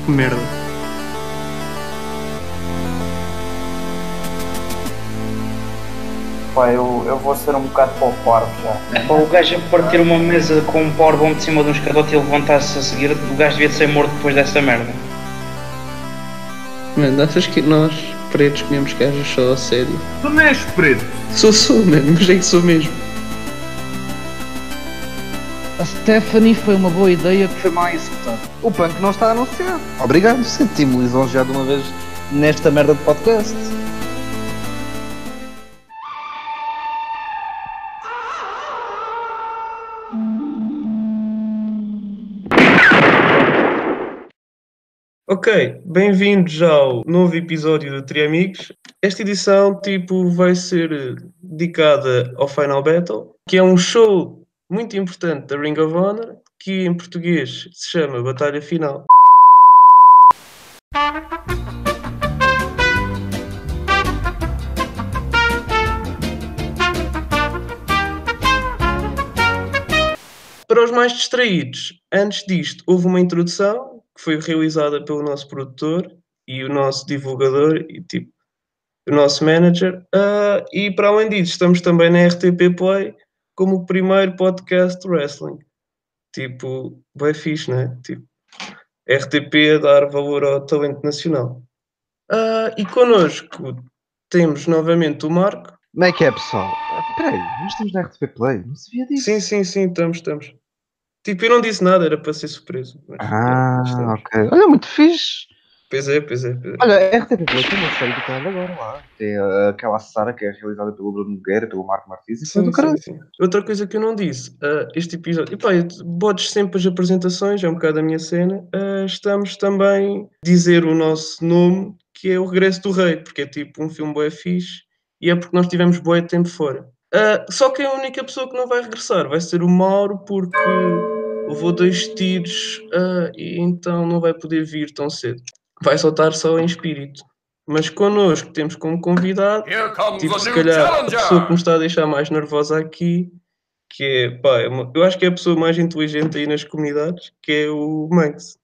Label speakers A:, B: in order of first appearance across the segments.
A: Que merda.
B: Pá, eu vou ser um bocado para o parvo já.
C: Pá, o gajo a partir uma mesa com um powerbomb de cima de um escadote e levantar-se a seguir, o gajo devia ser morto depois dessa merda.
A: Mano, achas que nós, pretos, comemos gajos só a sério?
D: Tu não és preto.
A: Sou, mano, mas é que sou mesmo.
E: A Stephanie foi uma boa ideia que foi mal executada. O punk não está anunciado. Obrigado, senti-me lisonjeado uma vez nesta merda de podcast.
A: Ok, bem-vindos ao novo episódio do Triamigos. Esta edição, vai ser dedicada ao Final Battle, que é um show muito importante da Ring of Honor, que em português se chama Batalha Final. Para os mais distraídos, antes disto, houve uma introdução que foi realizada pelo nosso produtor e o nosso divulgador e o nosso manager. E para além disso, estamos também na RTP Play como o primeiro podcast de wrestling. Bem fixe, não é? RTP a dar valor ao talento nacional. E connosco temos novamente o Marco.
E: Como é que é, pessoal? Espera aí, nós estamos na RTP Play, não sabia disso.
A: Sim, estamos. Eu não disse nada, era para ser surpresa. Mas, estamos.
E: Ok. Olha, muito fixe.
A: Pois é.
E: Olha, a RTP Play tem uma série do caralho agora lá. Tem aquela Sara que é realizada pelo Bruno Nogueira, pelo Marco Martins e foi do caralho.
A: Sim. Outra coisa que eu não disse, este episódio, botes sempre as apresentações, é um bocado a minha cena. Estamos também a dizer o nosso nome, que é O Regresso do Rei, porque é um filme bué fixe e é porque nós tivemos bué tempo fora. Só que a única pessoa que não vai regressar vai ser o Mauro, porque levou 2 tiros e então não vai poder vir tão cedo. Vai soltar só em espírito. Mas connosco temos como convidado, se calhar, a pessoa que me está a deixar mais nervosa aqui, que eu acho que é a pessoa mais inteligente aí nas comunidades, que é o Manx.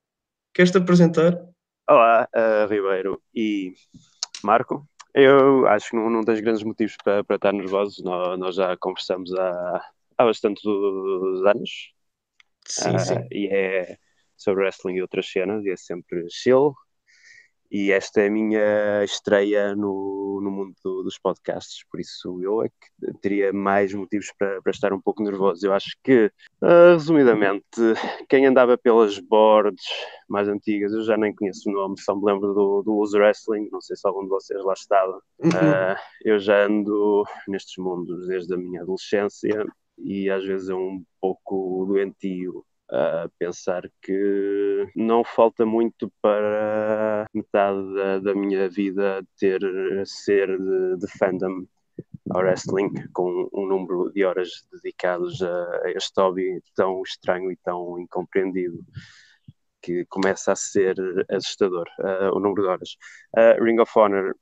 A: Queres-te apresentar?
F: Olá, Ribeiro e Marco. Eu acho que não tens grandes motivos para estar nervosos. Nós já conversamos há bastantes anos.
A: Sim.
F: E é sobre wrestling e outras cenas, e é sempre chill. E esta é a minha estreia no mundo dos podcasts, por isso eu é que teria mais motivos para estar um pouco nervoso. Eu acho que, resumidamente, quem andava pelas boards mais antigas, eu já nem conheço o nome, só me lembro do Loser Wrestling, não sei se algum de vocês lá estava. Eu já ando nestes mundos desde a minha adolescência e às vezes é um pouco doentio a pensar que não falta muito para metade da minha vida ser de fandom ao wrestling, com um número de horas dedicadas a este hobby tão estranho e tão incompreendido que começa a ser assustador, o número de horas. Ring of Honor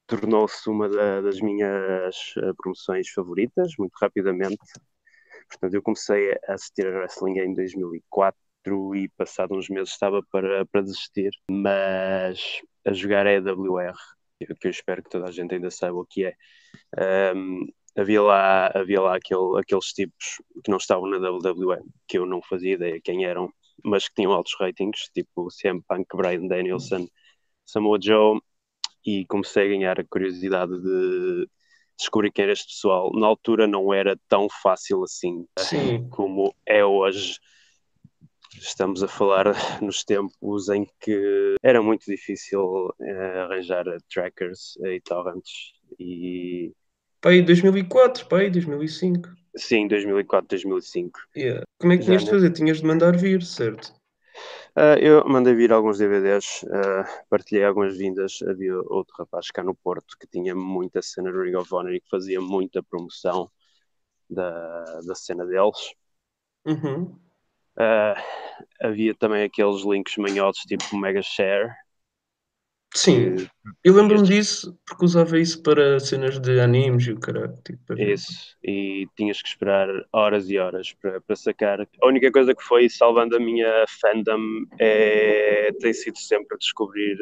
F: tornou-se uma das minhas promoções favoritas, muito rapidamente. Portanto, eu comecei a assistir a wrestling em 2004 e passado uns meses estava para desistir, mas a jogar EWR, que eu espero que toda a gente ainda saiba o que é. Havia lá aqueles tipos que não estavam na WWE, que eu não fazia ideia quem eram, mas que tinham altos ratings, tipo CM Punk, Bryan Danielson, Samoa Joe, e comecei a ganhar a curiosidade de descobrir quem era este pessoal. Na altura não era tão fácil assim como é hoje. Estamos a falar nos tempos em que era muito difícil arranjar trackers e torrents. E...
A: 2004, 2005.
F: Sim, 2004, 2005.
A: Yeah. Como é que tinhas de fazer? Tinhas de mandar vir, certo?
F: Eu mandei vir alguns DVDs, partilhei algumas vindas. Havia outro rapaz cá no Porto que tinha muita cena do Ring of Honor e que fazia muita promoção da cena deles. Havia também aqueles links manhosos tipo Mega Share.
A: Sim. Eu lembro-me disso porque usava isso para cenas de animes e o caralho, tipo, para ver.
F: Isso, e tinhas que esperar horas e horas para sacar. A única coisa que foi salvando a minha fandom tem sido sempre descobrir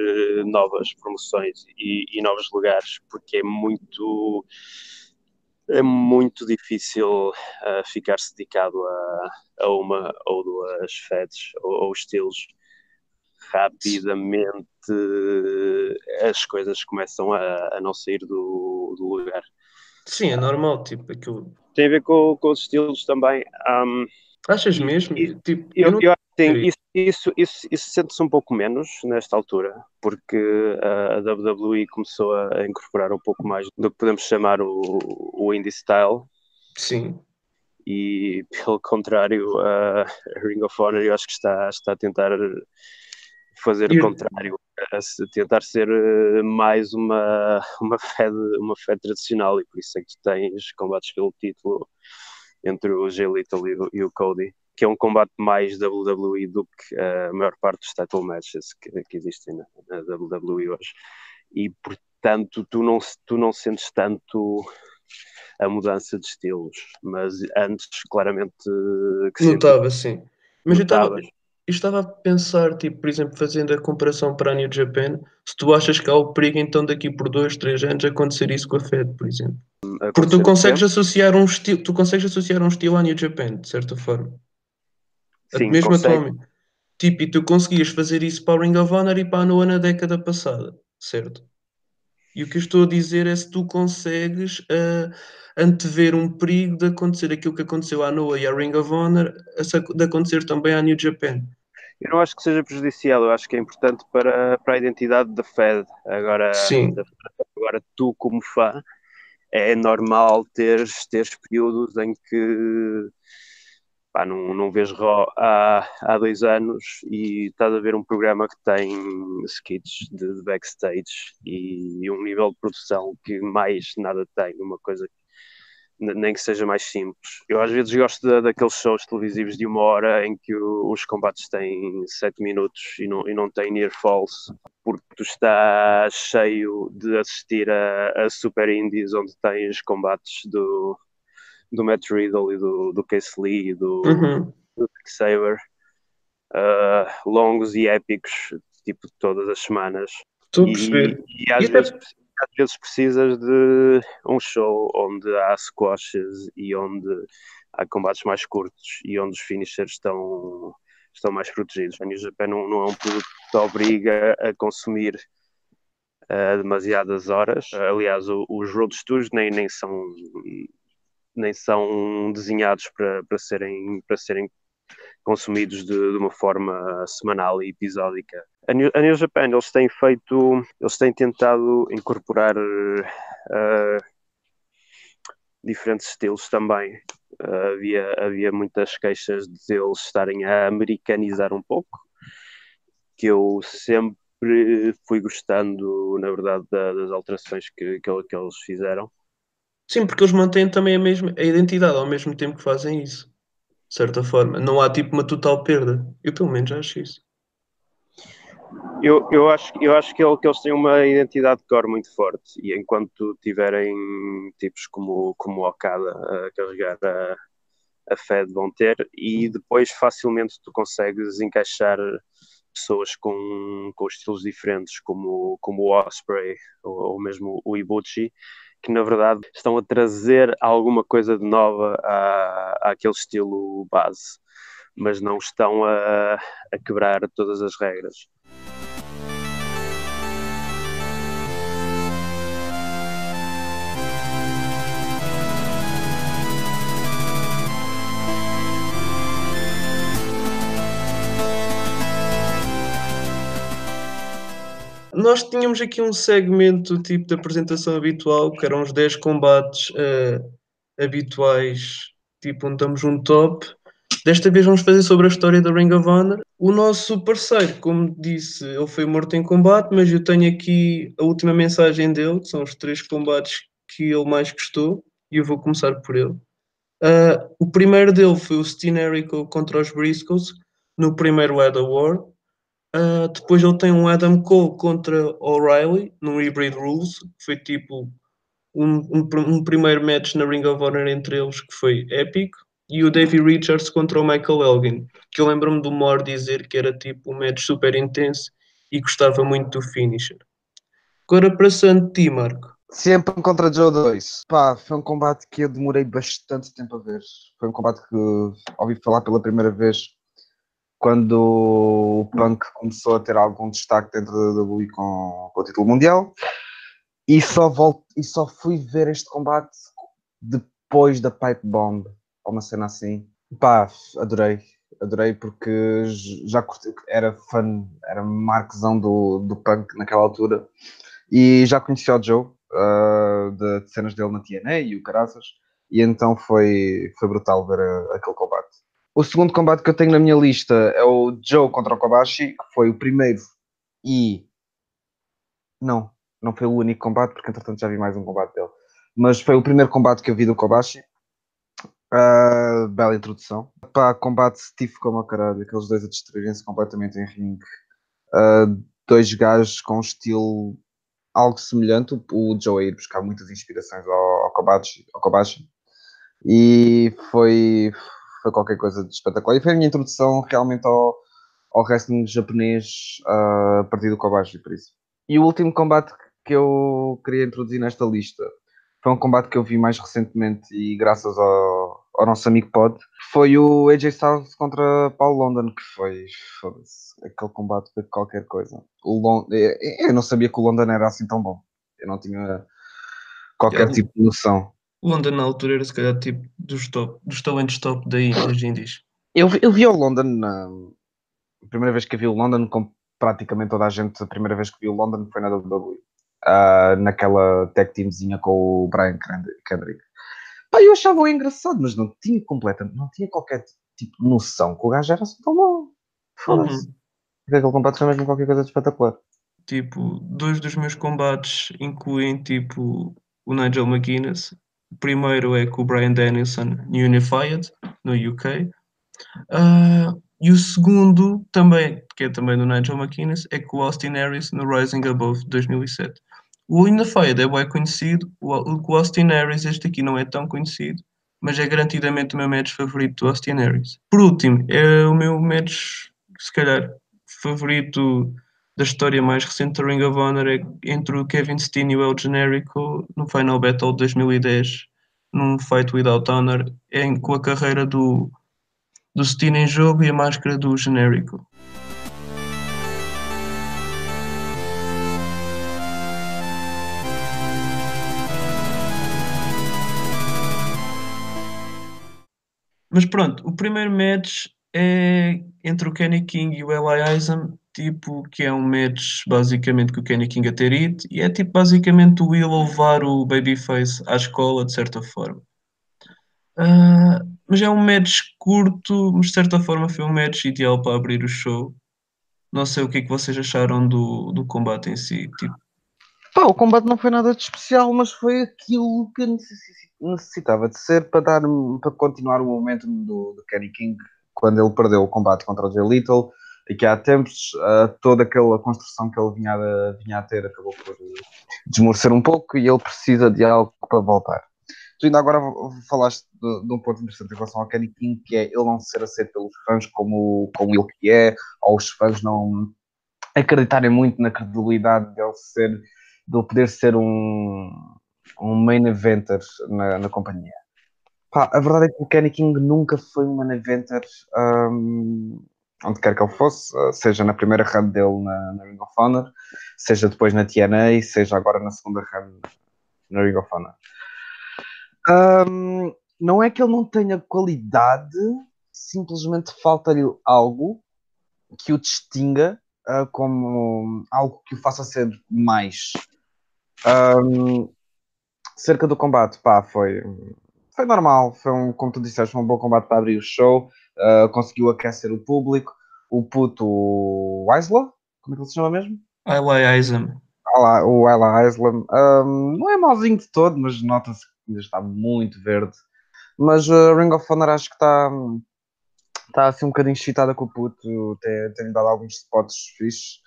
F: novas promoções e novos lugares, porque é muito difícil ficar-se dedicado a uma ou duas feds ou estilos. Rapidamente as coisas começam a não sair do lugar.
A: Sim, é normal, tipo, aquilo.
F: Tem a ver com os estilos também.
A: Achas
F: E,
A: mesmo?
F: e
A: Tipo, eu
F: eu,
A: não
F: eu acho que
A: sei.
F: isso sente-se um pouco menos nesta altura, porque a WWE começou a incorporar um pouco mais do que podemos chamar o indie style,
A: Sim.
F: e pelo contrário, a Ring of Honor eu acho que está a tentar fazer o
A: Ir-
F: contrário, tentar ser mais uma fed tradicional, e por isso é que tu tens combates pelo título entre o Jay Lethal e o Cody, que é um combate mais WWE do que a maior parte dos title matches que existem na WWE hoje. E portanto tu não sentes tanto a mudança de estilos, mas antes claramente que senti,
A: Notava, sim. Mas
F: notavas.
A: eu estava a pensar, tipo, por exemplo, fazendo a comparação para a New Japan, se tu achas que há o perigo então daqui por 2, 3 anos acontecer isso com a Fed, por exemplo. Porque
F: Acontecer o quê?
A: tu consegues associar um estilo à New Japan, de certa forma.
F: Sim,
A: Mesmo
F: consegue.
A: atualmente. Tipo, e tu conseguias fazer isso para o Ring of Honor e para a Noah na década passada, certo? E o que eu estou a dizer é se tu consegues antever um perigo de acontecer aquilo que aconteceu à Noah e à Ring of Honor, de acontecer também à New Japan.
F: Eu não acho que seja prejudicial, eu acho que é importante para a identidade da Fed.
A: Sim,
F: Agora tu, como fã, é normal teres períodos em que pá, não vês Raw há 2 anos e estás a ver um programa que tem skits de backstage e um nível de produção que mais nada tem, uma coisa nem que seja mais simples. Eu às vezes gosto daqueles shows televisivos de 1 hora em que os combates têm 7 minutos e não tem near falls, porque tu estás cheio de assistir a super indies onde tens combates do Matt Riddle e do Case Lee e
A: uhum,
F: do Zack Sabre, longos e épicos, tipo todas as semanas.
A: estou a
F: E,
A: perceber.
F: e
A: E até,
F: às vezes precisas de um show onde há squashes e onde há combates mais curtos e onde os finishers estão mais protegidos. A New Japan não é um produto que te obriga a consumir demasiadas horas. Aliás, os road tours nem são desenhados para serem consumidos de uma forma semanal e episódica. A New Japan, eles têm tentado incorporar diferentes estilos também. Havia muitas queixas de eles estarem a americanizar um pouco, que eu sempre fui gostando, na verdade, das alterações que eles fizeram.
A: sim, porque eles mantêm também a identidade ao mesmo tempo que fazem isso, de certa forma. Não há tipo uma total perda. Eu pelo menos acho isso.
F: Eu acho que eles têm uma identidade de core muito forte, e enquanto tiverem tipos como o Okada a carregar a Fed, vão ter, e depois facilmente tu consegues encaixar pessoas com estilos diferentes, como o Osprey ou mesmo o Ibushi, que na verdade estão a trazer alguma coisa de nova àquele estilo base, mas não estão a quebrar todas as regras.
A: Nós tínhamos aqui um segmento tipo de apresentação habitual, que eram os 10 combates habituais, tipo onde damos um top. Desta vez vamos fazer sobre a história da Ring of Honor. O nosso parceiro, como disse, ele foi morto em combate, mas eu tenho aqui a última mensagem dele, que são os 3 combates que ele mais gostou, e eu vou começar por ele. O primeiro dele foi o Steen Jericho contra os Briscoes, no primeiro Weather War. Depois ele tem um Adam Cole contra O'Reilly no Hybrid Rules, que foi tipo um primeiro match na Ring of Honor entre eles que foi épico. E o Davey Richards contra o Michael Elgin, que eu lembro-me do Moore dizer que era tipo um match super intenso e gostava muito do finisher. Agora passando de ti, Marco.
E: Sempre contra Joe 2. Pá, foi um combate que eu demorei bastante tempo a ver. Foi um combate que ouvi falar pela primeira vez quando o Punk começou a ter algum destaque dentro da WWE com o título mundial. E só fui ver este combate depois da Pipe Bomb, ou uma cena assim. Pá, adorei porque já curti, era fã, era marquezão do Punk naquela altura. E já conhecia o Joe, de cenas dele na TNA e o caraças, e então foi brutal ver aquele combate. O segundo combate que eu tenho na minha lista é o Joe contra o Kobashi, que foi o primeiro e... Não foi o único combate, porque entretanto já vi mais um combate dele. Mas foi o primeiro combate que eu vi do Kobashi. Bela introdução. Pá, combate stiff como a caralho, aqueles dois a destruírem-se completamente em ringue. Dois gajos com um estilo algo semelhante, o Joe a ir buscar muitas inspirações ao Kobashi, e foi qualquer coisa de espetacular. E foi a minha introdução realmente ao wrestling japonês a partir do Kobashi, por isso. E o último combate que eu queria introduzir nesta lista foi um combate que eu vi mais recentemente e graças ao nosso amigo Pod, foi o AJ Styles contra Paul London, que foi, foda-se, aquele combate foi qualquer coisa. Eu não sabia que o London era assim tão bom. Eu não tinha qualquer tipo de noção.
A: O London na altura era se calhar tipo dos talentos top das indies.
E: Eu vi o London a primeira vez que eu vi o London, com praticamente toda a gente, a primeira vez que vi o London foi na WWE. Naquela tag teamzinha com o Brian Kendrick. Pá, eu achava engraçado, mas não tinha qualquer tipo de noção que o gajo era assim tão bom. Foda-se. Aquele combate foi mesmo qualquer coisa de espetacular.
A: Tipo, dois dos meus combates incluem tipo o Nigel McGuinness. O primeiro é com o Bryan Danielson Unified no UK. E o segundo também, que é também do Nigel McGuinness, é com o Austin Harris no Rising Above 2007. O Unified é bem conhecido, o Austin Harris, este aqui não é tão conhecido, mas é garantidamente o meu match favorito do Austin Harris. Por último, é o meu match, se calhar, favorito da história mais recente da Ring of Honor, é entre o Kevin Steen e o El Generico no Final Battle de 2010, num Fight Without Honor, com a carreira do Steen em jogo e a máscara do Genérico. Mas pronto, o primeiro match é entre o Kenny King e o Eli Isom, tipo, que é um match basicamente que o Kenny King a ter ido, e é tipo basicamente o Will levar o Babyface à escola, de certa forma. Mas é um match curto, mas de certa forma foi um match ideal para abrir o show. Não sei o que é que vocês acharam do combate em si. Tipo,
E: Pá, o combate não foi nada de especial, mas foi aquilo que necessitava de ser para continuar o momento do Kenny King quando ele perdeu o combate contra o Jay Little, e que há tempos toda aquela construção que ele vinha a ter acabou por desmorecer um pouco e ele precisa de algo para voltar. Tu ainda agora falaste de um ponto interessante em relação ao Kenny King, que é ele não ser aceito pelos fãs como ele que é, ou os fãs não acreditarem muito na credibilidade dele poder ser um main eventer na companhia. Pá, a verdade é que o Kenny King nunca foi um main eventer onde quer que ele fosse, seja na primeira run dele na Ring of Honor, seja depois na TNA, seja agora na segunda run na Ring of Honor. Não é que ele não tenha qualidade, simplesmente falta-lhe algo que o distinga como algo que o faça ser mais. Cerca do combate, pá, foi normal, como tu disseste, foi um bom combate para abrir o show, conseguiu aquecer o público, o puto Isla, como é que ele se chama mesmo?
A: Eli Isom.
E: O Ella Islam, não é mauzinho de todo, mas nota-se que ainda está muito verde. Mas Ring of Honor acho que está Está assim um bocadinho excitada com o puto, tem-lhe dado alguns spots fixes.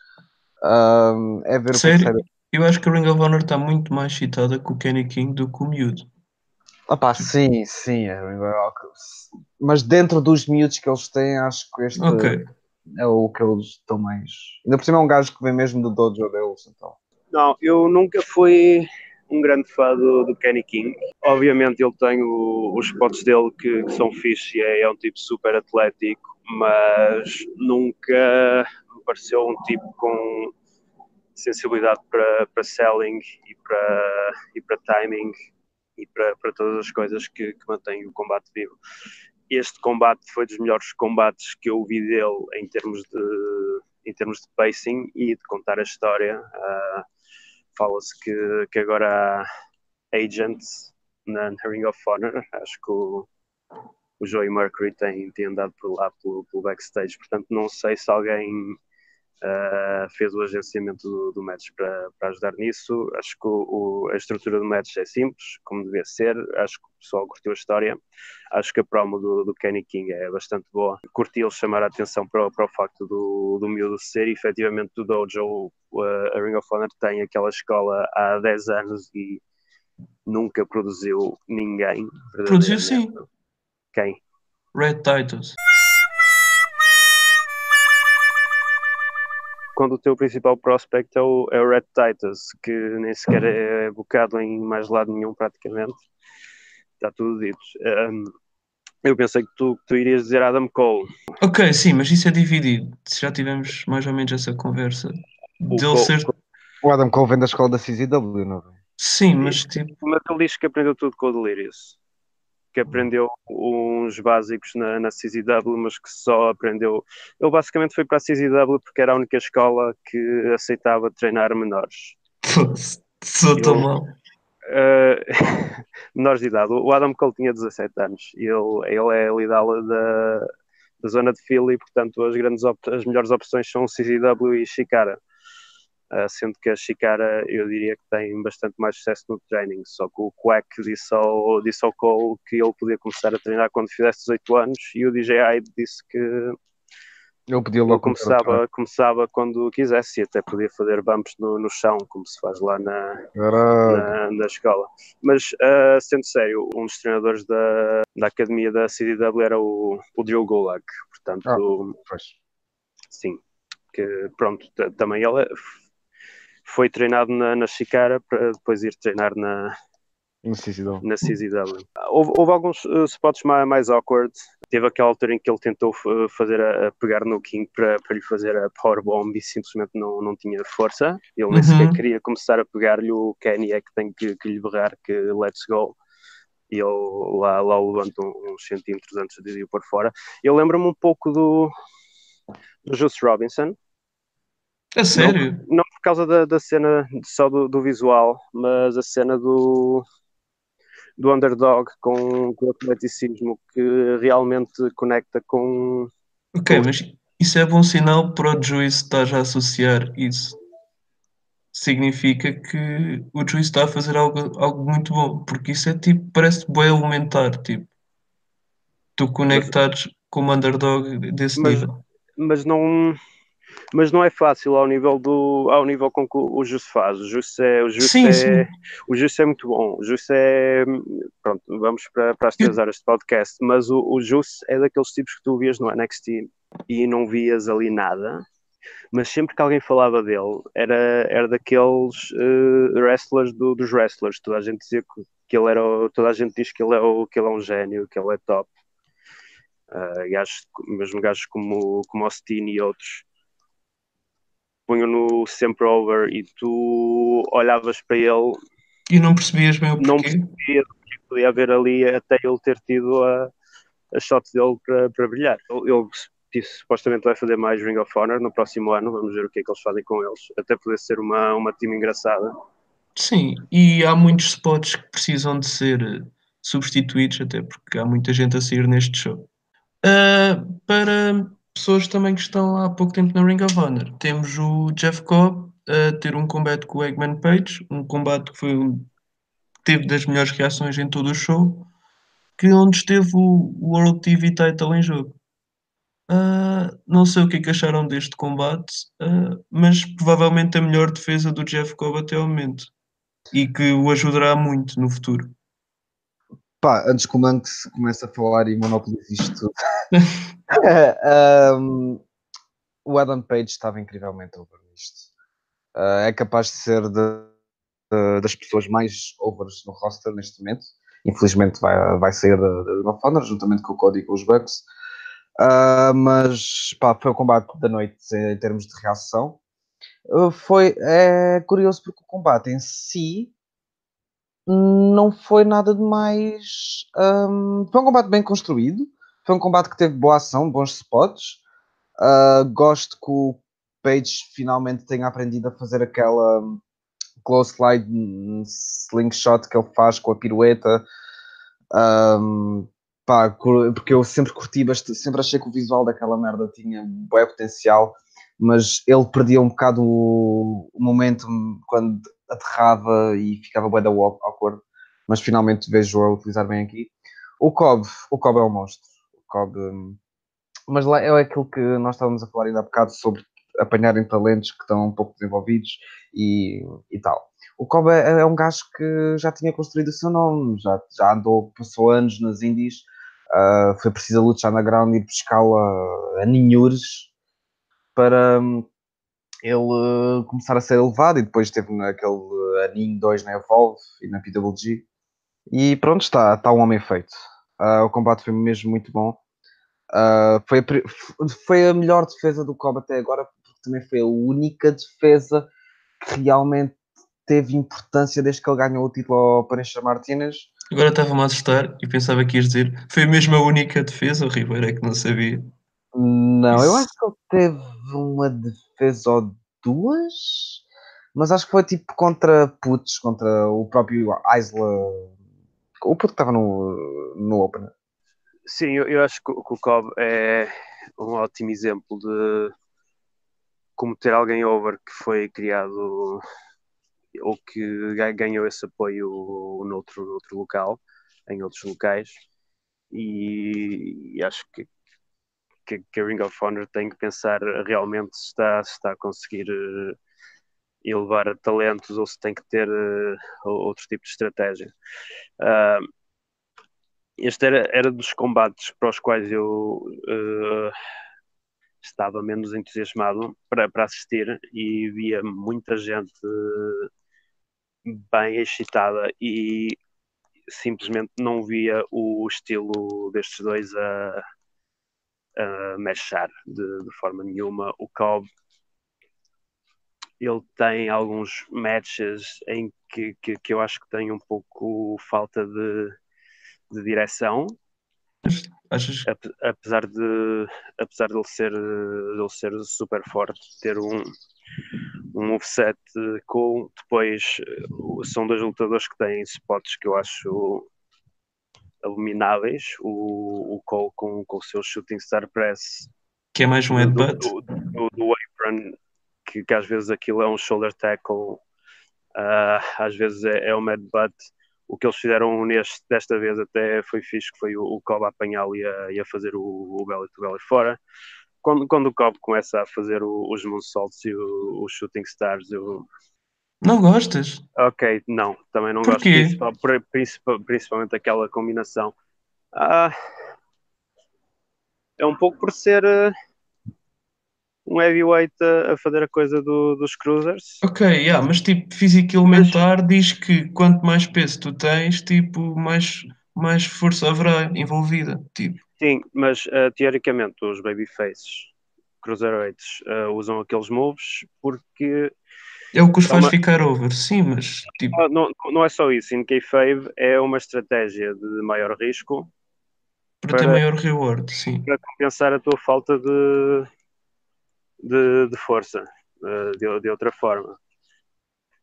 E: É ver o que é que sai.
A: Sério? Eu acho que a Ring of Honor está muito mais excitada com o Kenny King do que o miúdo.
E: Opá, sim, mas dentro dos miúdos que eles têm, acho que este
A: Ok.
E: é o que eles estão mais. Ainda por cima é um gajo que vem mesmo do dojo deles, então.
F: Não, eu nunca fui um grande fã do Kenny King. Obviamente ele tem os spots dele que são fixe e é um tipo super atlético, mas nunca me pareceu um tipo com sensibilidade para selling e para timing e para todas as coisas que mantêm o combate vivo. Este combate foi dos melhores combates que eu vi dele em termos de pacing e de contar a história. Fala-se que agora há agents na Ring of Honor. Acho que o Joey Mercury tem andado por lá pelo backstage, portanto não sei se alguém fez o agenciamento do match para ajudar nisso. Acho que a estrutura do match é simples, como devia ser. Acho que o pessoal curtiu a história. Acho que a promo do Kenny King é bastante boa. Curti ele chamar a atenção para o facto do miúdo ser efetivamente do dojo. A Ring of Honor tem aquela escola há 10 anos e nunca produziu ninguém.
A: Produziu sim.
F: Quem?
A: Red Titus.
F: Quando o teu principal prospect é o Red Titus, que nem sequer é bocado em mais lado nenhum praticamente, está tudo dito. Eu pensei que tu irias dizer Adam Cole.
A: Ok, sim, mas isso é dividido. Já tivemos mais ou menos essa conversa. Dele ser.
E: O Adam Cole vem da escola da CZW, não é?
A: Sim, mas tipo.
F: Mas ele diz que aprendeu tudo com o Delirious. Que aprendeu uns básicos na CZW, mas que só aprendeu. Ele basicamente foi para a CZW porque era a única escola que aceitava treinar menores.
A: Sou tão mal.
F: Menores de idade. O Adam Cole tinha 17 anos e ele é ali da zona de Philly, portanto as melhores opções são CZW e Chikara. Sendo que a Chikara eu diria que tem bastante mais sucesso no training, só que o Quack disse ao Cole que ele podia começar a treinar quando fizesse 18 anos e o DJ Hyde disse que ele começava quando quisesse e até podia fazer bumps no chão, como se faz lá na escola. Mas, sendo sério, um dos treinadores da academia da CDW era o Drew Gulak, portanto, sim, que pronto, também ele foi treinado na Chikara para depois ir treinar na CZW. Houve alguns spots mais awkward. Teve aquela altura em que ele tentou fazer a pegar no King para lhe fazer a powerbomb e simplesmente não tinha força. Ele nem sequer queria começar a pegar-lhe. O Kenny é que tem que lhe berrar que let's go. E ele lá levanta uns centímetros antes de ir por fora. Eu lembro-me um pouco do Juice Robinson.
A: É sério?
F: Não por causa da cena só do visual, mas a cena do underdog com o atleticismo que realmente conecta com...
A: Ok, mas isso é bom sinal para o Juice estar a associar isso. Significa que o Juice está a fazer algo muito bom, porque isso é tipo, parece bem elementar, tipo, tu conectares com o underdog desse nível.
F: Mas não é fácil ao nível com que o Juice faz. O Juice é muito bom. O Juice é... Pronto, vamos para as 3 horas de podcast. Mas o Juice é daqueles tipos que tu vias no NXT e não vias ali nada. Mas sempre que alguém falava dele, era daqueles wrestlers dos wrestlers. Toda a gente dizia que ele era... Toda a gente diz que ele é um gênio, que ele é top. Mesmo gajos como Austin e outros punham-no sempre over e tu olhavas para ele
A: e não percebias bem o porquê.
F: Não percebias o que podia haver ali até ele ter tido a shot dele para brilhar. Ele supostamente vai fazer mais Ring of Honor no próximo ano, vamos ver o que é que eles fazem com eles, até poder ser uma team engraçada.
A: Sim, e há muitos spots que precisam de ser substituídos, até porque há muita gente a sair neste show. Para pessoas também que estão há pouco tempo na Ring of Honor, temos o Jeff Cobb a ter um combate com o Eggman Page, um combate que teve das melhores reações em todo o show, onde esteve o World TV Title em jogo. Não sei o que é que acharam deste combate, mas provavelmente a melhor defesa do Jeff Cobb até ao momento e que o ajudará muito no futuro.
E: Pá, antes que o Manx comece a falar e monopolize isto tudo. O Adam Page estava incrivelmente over nisto. É capaz de ser das pessoas mais overs no roster neste momento. Infelizmente vai sair da of Honor, juntamente com o Cody e com os Bucks. Mas pá, foi o combate da noite em termos de reação. É curioso porque o combate em si não foi nada de mais. Foi um combate bem construído. Foi um combate que teve boa ação, bons spots. Gosto que o Page finalmente tenha aprendido a fazer aquela close slide slingshot que ele faz com a pirueta. Pá, porque eu sempre curti bastante, sempre achei que o visual daquela merda tinha bom potencial, mas ele perdia um bocado o momento quando aterrava e ficava bué da awkward, mas finalmente vejo-o a utilizar bem aqui. O Cobb é um monstro. O Cobb, mas lá é aquilo que nós estávamos a falar ainda há bocado sobre apanharem talentos que estão um pouco desenvolvidos e tal. O Cobb é um gajo que já tinha construído o seu nome, já andou, passou anos nas indies, foi preciso lutar na ground e buscá-la a ninhures para ele começar a ser elevado, e depois esteve naquele aninho 2 na Evolve e na PWG, e pronto, está um homem feito. O combate foi mesmo muito bom. Foi a melhor defesa do Cobb até agora, porque também foi a única defesa que realmente teve importância desde que ele ganhou o título ao Pancho Martínez.
A: Agora estava-me a assustar e pensava que ias dizer foi mesmo a única defesa, o Ribeiro é que não sabia.
E: Não, eu
A: Isso.
E: acho que ele teve uma defesa ou duas, mas acho que foi tipo contra putos, contra o próprio Isla, o puto que estava no Open.
F: Sim, eu acho que o Cobb é um ótimo exemplo de como ter alguém over que foi criado ou que ganhou esse apoio noutro local, em outros locais, e acho que a Ring of Honor tem que pensar realmente se está a conseguir elevar a talentos ou se tem que ter outro tipo de estratégia. Este era dos combates para os quais eu estava menos entusiasmado para assistir e via muita gente bem excitada e simplesmente não via o estilo destes dois a mexer de forma nenhuma. O Cobb, ele tem alguns matches em que eu acho que tem um pouco falta de direção,
A: Achas
F: apesar de ele ser super forte, ter um moveset cool. Depois são dois lutadores que têm spots que eu acho abomináveis. O Cole com o seu Shooting Star Press
A: que é mais um headbutt?
F: do apron, que às vezes aquilo é um shoulder tackle, às vezes é um headbutt. O que eles fizeram desta vez até foi fixe, que foi o Cobb a apanhá-lo e a fazer o belly to belly fora. Quando o Cobb começa a fazer os moonsaults e os shooting stars,
A: Não gostas?
F: ok, não, também não gosto
A: Porquê?
F: disso, principalmente aquela combinação. Ah, é um pouco por ser um heavyweight a fazer a coisa dos cruisers,
A: Ok, yeah, mas tipo, física
F: mas
A: elementar diz que quanto mais peso tu tens, tipo, mais força haverá envolvida. Tipo,
F: sim, mas teoricamente os babyfaces cruiserweights usam aqueles moves porque
A: é o que os
F: é
A: faz
F: uma,
A: ficar over, sim, mas tipo,
F: não é só isso. In kayfabe é uma estratégia de maior risco
A: para ter
F: para,
A: maior reward, sim.
F: para compensar a tua falta de força de outra forma.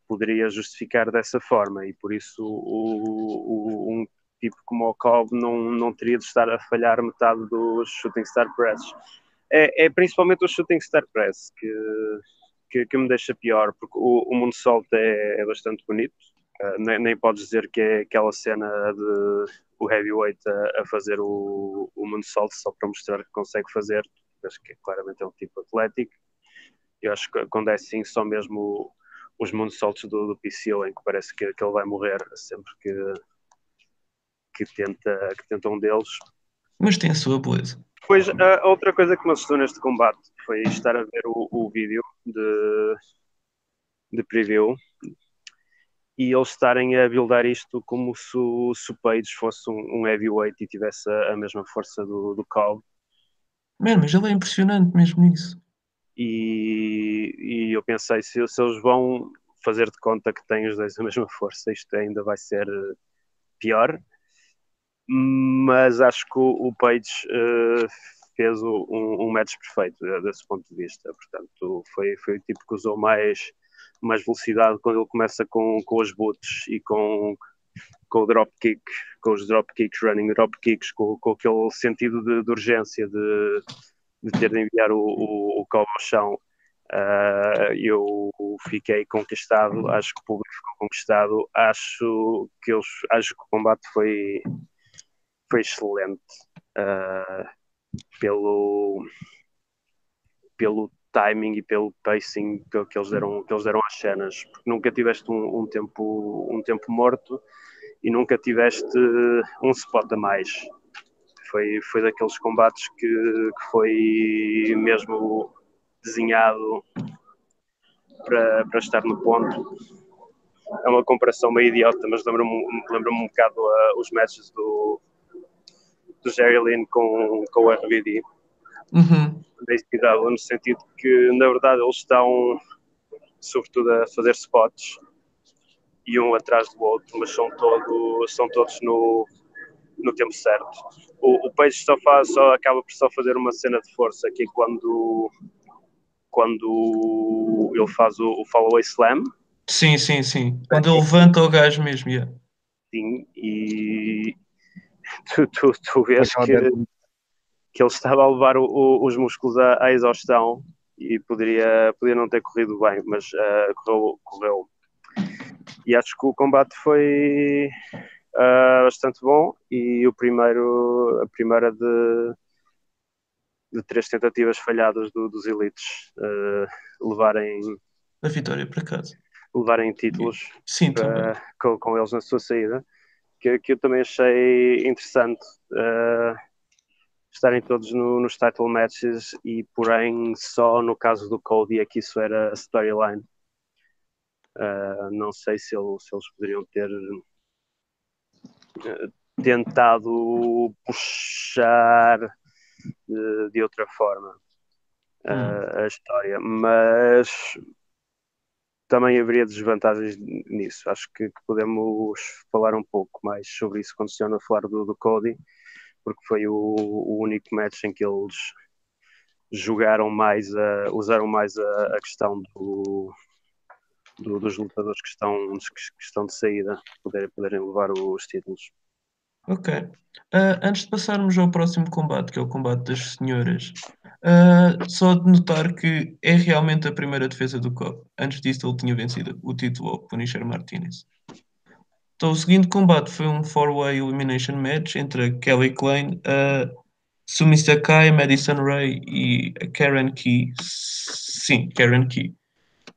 F: Poderia justificar dessa forma e por isso um tipo como o Cobb não teria de estar a falhar metade dos Shooting Star Press. É principalmente o Shooting Star Press que me deixa pior, porque o Moonsault é bastante bonito. Nem podes dizer que é aquela cena de o heavyweight a fazer o Moonsault só para mostrar que consegue fazer. Acho que claramente é um tipo atlético. Eu acho que quando é assim, só mesmo os moonsaults do PCO, em que parece que ele vai morrer sempre que tenta um deles.
A: Mas tem a sua beleza.
F: Depois, a outra coisa que me assustou neste combate foi estar a ver o vídeo de preview e eles estarem a buildar isto como se o Page fosse um heavyweight e tivesse a mesma força do Cobb.
A: Mano, mas ele é impressionante mesmo nisso.
F: E eu pensei, se eles vão fazer de conta que têm os dois a mesma força, isto ainda vai ser pior. Mas acho que o Page fez um match perfeito desse ponto de vista. Portanto, foi o tipo que usou mais velocidade quando ele começa com os boots e com o dropkick, com os dropkicks, running dropkicks, com aquele sentido de urgência de ter de enviar o Cobb ao chão. Eu fiquei conquistado, acho que o público ficou conquistado, acho que o combate foi excelente pelo timing e pelo pacing que eles deram às cenas, porque nunca tiveste um tempo morto e nunca tiveste um spot a mais. Foi daqueles combates que foi mesmo desenhado para estar no ponto. É uma comparação meio idiota, mas lembra-me um bocado os matches do Jerry Lynn com o RVD. No sentido que, na verdade, eles estão sobretudo a fazer spots e um atrás do outro, mas são todos no tempo certo. O Page só acaba por fazer uma cena de força que é quando ele faz o follow slam.
A: Sim. Quando ele levanta o gajo mesmo, yeah.
F: Sim, e tu vês que ele estava a levar os músculos à exaustão e poderia não ter corrido bem, mas correu. E acho que o combate foi bastante bom e a primeira de 3 tentativas falhadas dos elites levarem
A: A vitória para casa.
F: Levarem títulos.
A: Sim, também.
F: Com eles na sua saída, que eu também achei interessante estarem todos nos title matches e porém só no caso do Cody é que isso era a storyline. Não sei se eles poderiam ter tentado puxar de outra forma a história, mas também haveria desvantagens nisso. Acho que podemos falar um pouco mais sobre isso quando se a falar do Cody, porque foi o único match em que eles usaram mais a questão dos lutadores que estão de saída poderem levar os títulos.
A: Ok. Antes de passarmos ao próximo combate, que é o combate das senhoras, só de notar que é realmente a primeira defesa do Cobb. Antes disso, ele tinha vencido o título ao Punisher Martinez. Então, o seguinte combate foi um four-way elimination match entre a Kelly Klein, a Sumi Sakai, a Madison Ray e a Karen Key. Sim, Karen Key.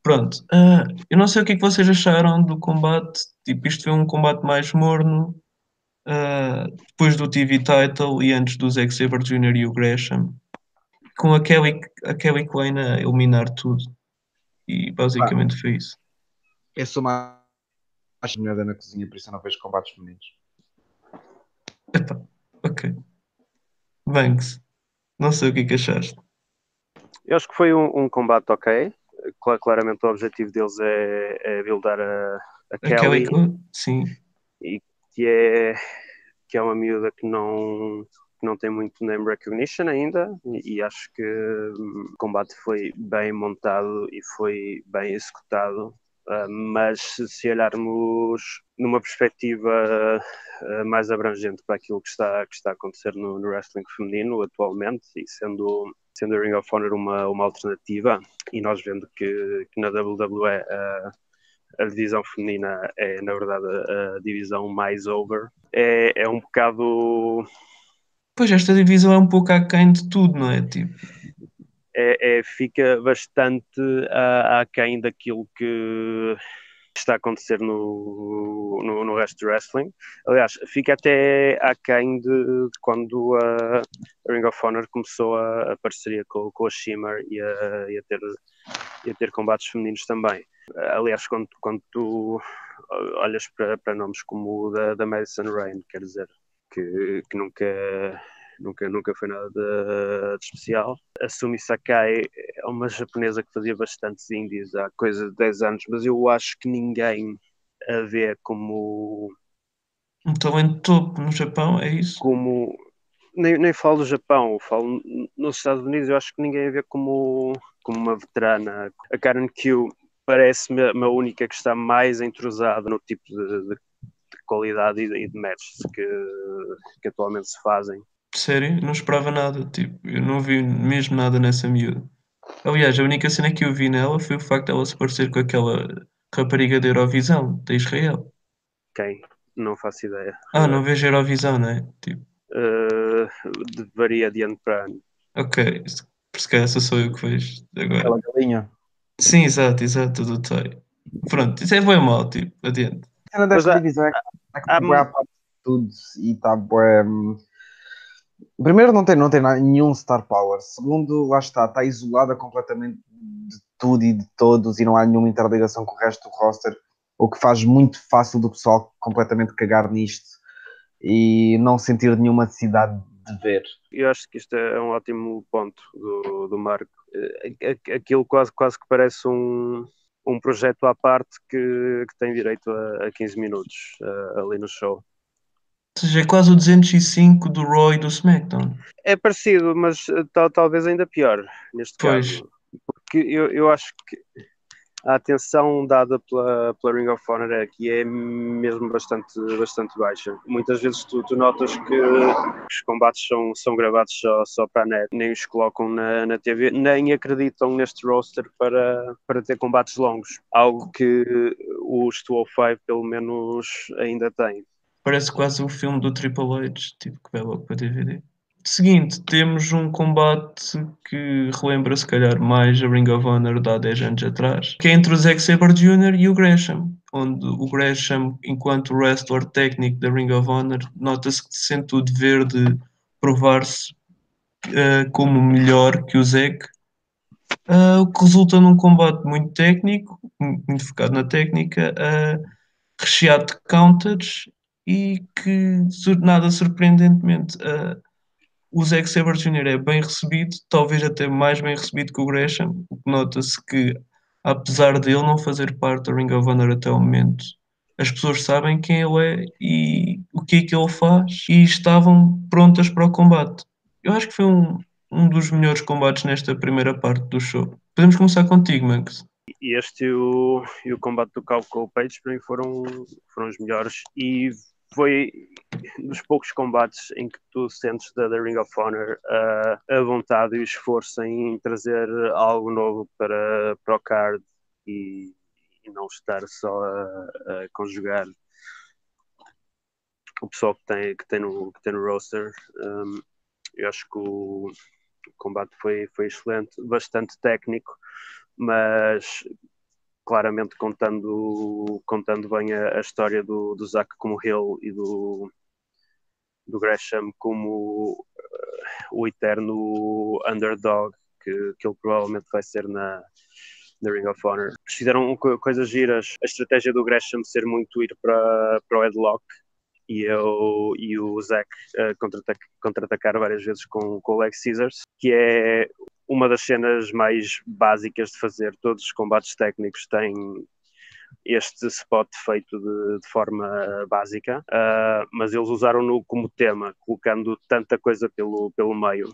A: Pronto. Eu não sei o que é que vocês acharam do combate. Tipo, isto foi um combate mais morno. Depois do TV title e antes do Zack Sabre Jr. e o Gresham, com a Kelly Klein a eliminar tudo. E basicamente foi isso.
E: Eu sou mais mulher na cozinha, por isso eu não vejo combates femininos.
A: Epá, ok. Banks, não sei o que é que achaste.
F: Eu acho que foi um combate ok. Claramente o objetivo deles é buildar a Kelly.
A: Sim.
F: E que é uma miúda que não tem muito name recognition ainda, e acho que o combate foi bem montado e foi bem executado, mas se olharmos numa perspectiva mais abrangente para aquilo que está a acontecer no wrestling feminino atualmente, e sendo a Ring of Honor uma alternativa, e nós vendo que na WWE a divisão feminina é, na verdade, a divisão mais over. É um bocado...
A: Pois, esta divisão é um pouco aquém de tudo, não é? Tipo,
F: fica bastante aquém daquilo que está a acontecer no resto do wrestling. Aliás, fica até aquém de quando a Ring of Honor começou a parceria com a Shimmer e a ter combates femininos também. Aliás, quando tu olhas para nomes como o da Madison Rayne, quer dizer, que nunca foi nada de especial. A Sumi Sakai é uma japonesa que fazia bastantes indies há coisa de 10 anos, mas eu acho que ninguém a vê como...
A: Um talento topo no Japão, é isso?
F: Nem falo do Japão, falo nos Estados Unidos. Eu acho que ninguém a vê como uma veterana. A Karen Q parece-me a única que está mais entrosada no tipo de qualidade e de matches que atualmente se fazem.
A: Sério? Não esperava nada. Tipo, eu não vi mesmo nada nessa miúda. Aliás, a única cena que eu vi nela foi o facto dela se parecer com aquela rapariga da Eurovisão, da Israel.
F: Quem? Não faço ideia.
A: Não vejo Eurovisão, não é? Tipo,
F: Varia de ano para ano.
A: ok, se calhar sou eu que vejo agora.
E: Aquela galinha.
A: Sim, exato, do Toy. Pronto, isso é bem mau, tipo, adiante.
E: A cena desta divisão é que está bué à parte de tudo e está bué... Primeiro, não tem nenhum star power. Segundo, lá está isolada completamente de tudo e de todos e não há nenhuma interligação com o resto do roster, o que faz muito fácil do pessoal completamente cagar nisto e não sentir nenhuma necessidade de ver.
F: Eu acho que isto é um ótimo ponto do Marco. Aquilo quase que parece um projeto à parte que tem direito a 15 minutos ali no show.
A: Ou seja, é quase o 205 do Raw e do SmackDown.
F: É parecido, mas talvez ainda pior neste
A: Pois.
F: caso. Porque eu acho que a atenção dada pela Ring of Honor aqui é mesmo bastante baixa. Muitas vezes tu notas que os combates são gravados só para a net, nem os colocam na TV, nem acreditam neste roster para ter combates longos. Algo que os 205 pelo menos ainda têm.
A: Parece quase o filme do Triple H, tipo, que vai logo para DVD. Seguinte, temos um combate que relembra se calhar mais a Ring of Honor de há 10 anos atrás, que é entre o Zack Sabre Jr. e o Gresham, onde o Gresham, enquanto wrestler técnico da Ring of Honor, nota-se que se sente o dever de provar-se como melhor que o Zack, o que resulta num combate muito técnico, muito focado na técnica, recheado de counters e que, nada surpreendentemente, o Zack Sabre Jr. é bem recebido, talvez até mais bem recebido que o Gresham, o que nota-se que, apesar de ele não fazer parte da Ring of Honor até o momento, as pessoas sabem quem ele é e o que é que ele faz e estavam prontas para o combate. Eu acho que foi um dos melhores combates nesta primeira parte do show. Podemos começar contigo, Max.
F: E este e o combate do Cal com o Page para mim foram os melhores, e foi dos poucos combates em que tu sentes da Ring of Honor a vontade e o esforço em trazer algo novo para o card e não estar só a conjugar o pessoal que tem no roster. Eu acho que o combate foi excelente, bastante técnico, mas claramente contando bem a história do Zack como heel e do Gresham como o eterno underdog que ele provavelmente vai ser na Ring of Honor. Fizeram coisas giras, a estratégia do Gresham ser muito ir para o headlock e o Zack contra-atacar várias vezes com o leg scissors, que é uma das cenas mais básicas de fazer. Todos os combates técnicos têm este spot feito de forma básica, mas eles usaram-no como tema, colocando tanta coisa pelo meio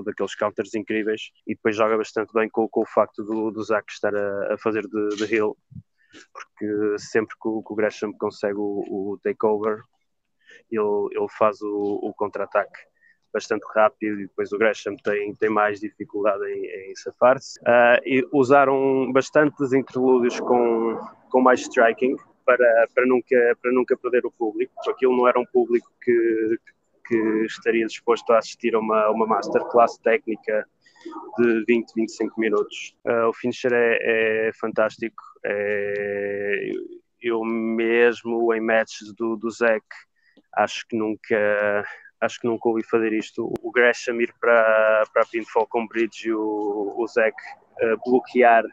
F: daqueles counters incríveis, e depois joga bastante bem com o facto do Zack estar a fazer de heel, porque sempre que o Gresham consegue o takeover, ele faz o contra-ataque bastante rápido, e depois o Gresham tem mais dificuldade em safar-se. E usaram bastantes interlúdios com mais striking para nunca perder o público, porque aquilo não era um público que estaria disposto a assistir a uma masterclass técnica de 20, 25 minutos. O finisher é fantástico. Eu mesmo em matches do Zack acho que nunca ouvi fazer isto. O Gresham ir para a pinfall com bridge e o Zack bloquear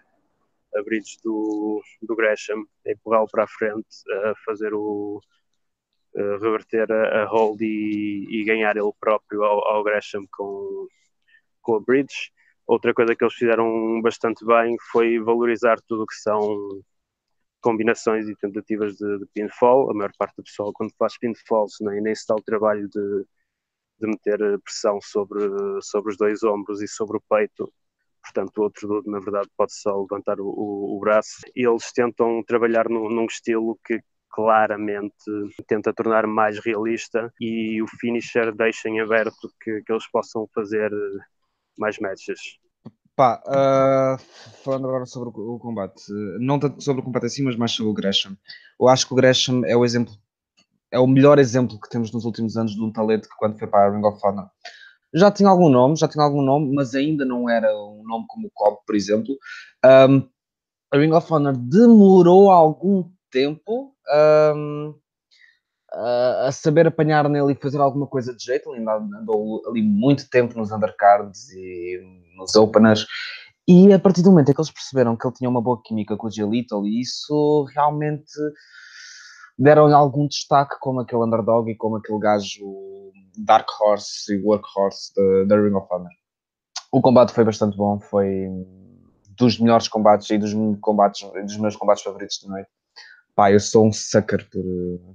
F: a bridge do Gresham, empurrá-lo para a frente, fazer reverter a hold e ganhar ele próprio ao Gresham com a bridge. Outra coisa que eles fizeram bastante bem foi valorizar tudo o que são combinações e tentativas de pinfall. A maior parte do pessoal, quando faz pinfalls, nem se dá o trabalho de meter pressão sobre os dois ombros e sobre o peito. Portanto, o outro dude, na verdade, pode só levantar o braço. Eles tentam trabalhar num estilo que claramente tenta tornar mais realista, e o finisher deixa em aberto que eles possam fazer mais matches.
E: Pá, falando agora sobre o combate, não tanto sobre o combate assim, mas mais sobre o Gresham. Eu acho que o Gresham é o melhor exemplo que temos nos últimos anos de um talento que, quando foi para a Ring of Honor, já tinha algum nome, mas ainda não era um nome como o Cobb, por exemplo. A Ring of Honor demorou algum tempo a saber apanhar nele e fazer alguma coisa de jeito. Ele ainda andou ali muito tempo nos undercards e nos openers, e a partir do momento em que eles perceberam que ele tinha uma boa química com o Jay Lethal, e isso realmente deram-lhe algum destaque como aquele underdog e como aquele gajo Dark Horse e Workhorse da Ring of Honor. O combate foi bastante bom, foi dos melhores combates e dos meus combates favoritos de noite. Pá, eu sou um sucker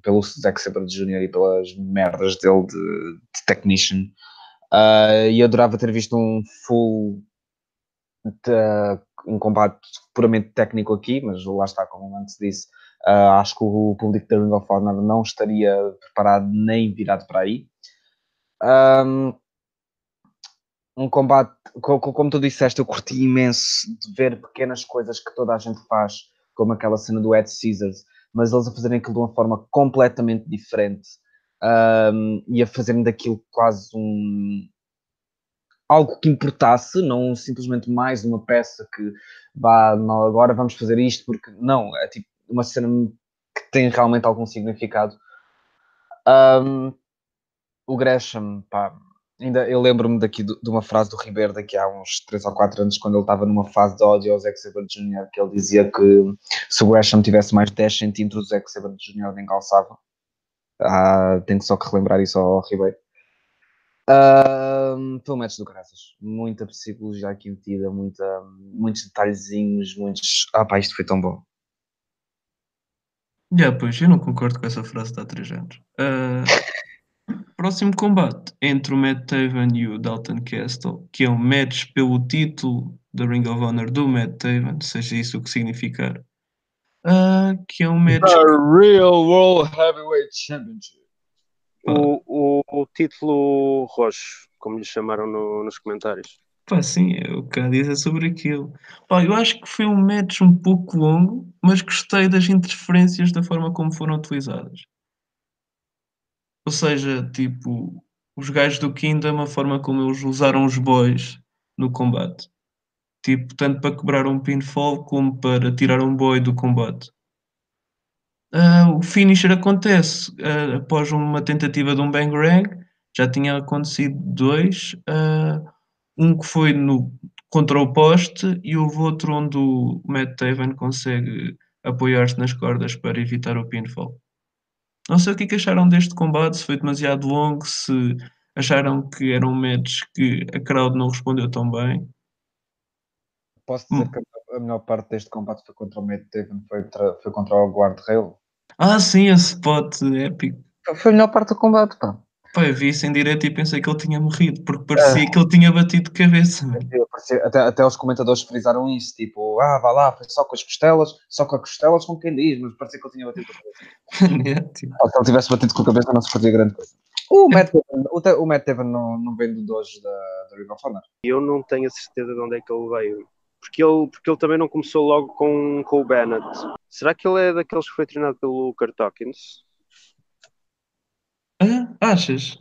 E: pelo Zack Sabre Jr. e pelas merdas dele de technician. E adorava ter visto um combate puramente técnico aqui, mas lá está, como antes disse, acho que o público da Ring of Honor não estaria preparado nem virado para aí. Um combate, como tu disseste, eu curti imenso de ver pequenas coisas que toda a gente faz, como aquela cena do Ed Caesars, mas eles a fazerem aquilo de uma forma completamente diferente, e a fazerem daquilo quase algo que importasse, não simplesmente mais uma peça que não, agora vamos fazer isto, porque não, é tipo uma cena que tem realmente algum significado. O Gresham, pá, ainda eu lembro-me daqui de uma frase do Ribeiro daqui há uns 3 ou 4 anos, quando ele estava numa fase de ódio ao Zack Sabre Jr., que ele dizia que se o Gresham tivesse mais 10 centímetros, o Zack Sabre Jr. nem calçava. Tenho só que relembrar isso ao Ribeiro. Foi um match do graças. Muita psicologia aqui metida, muitos detalhezinhos, pá, isto foi tão bom.
A: Pois, eu não concordo com essa frase de há 3 anos. Próximo combate entre o Matt Taven e o Dalton Castle, que é um match pelo título da Ring of Honor do Matt Taven, seja isso o que significar. Que é um match.
E: The Real World Heavyweight Championship.
F: O título roxo, como lhe chamaram nos comentários.
A: Pá, sim, é o que há a dizer sobre aquilo. Pá, eu acho que foi um match um pouco longo, mas gostei das interferências da forma como foram utilizadas. Ou seja, tipo, os gajos do Kingdom, a forma como eles usaram os boys no combate. Tipo, tanto para quebrar um pinfall como para tirar um boy do combate. O finisher acontece após uma tentativa de um bangarang. Já tinha acontecido 2. Um que foi contra o poste e houve outro onde o Matt Taven consegue apoiar-se nas cordas para evitar o pinfall. Não sei o que acharam deste combate, se foi demasiado longo, se acharam que era um match que a crowd não respondeu tão bem.
E: Posso dizer que a melhor parte deste combate foi contra o Matt Taven, foi contra o guarda-reio.
A: Sim, esse spot épico.
E: Foi a melhor parte do combate, pá.
A: Pá, eu vi isso em direto e pensei que ele tinha morrido, porque parecia que ele tinha batido de cabeça.
E: Até os comentadores frisaram isso, tipo, vá lá, foi só com as costelas, como quem diz, mas parecia que ele tinha batido com a cabeça.
A: Tipo.
E: Se ele tivesse batido com a cabeça, não se fazia grande coisa. O Matt Taven não vem do dojo da Ring of Honor.
F: Eu não tenho a certeza de onde é que ele veio. Porque ele também não começou logo com o Bennett. Será que ele é daqueles que foi treinado pelo Kurt Hawkins?
A: Achas?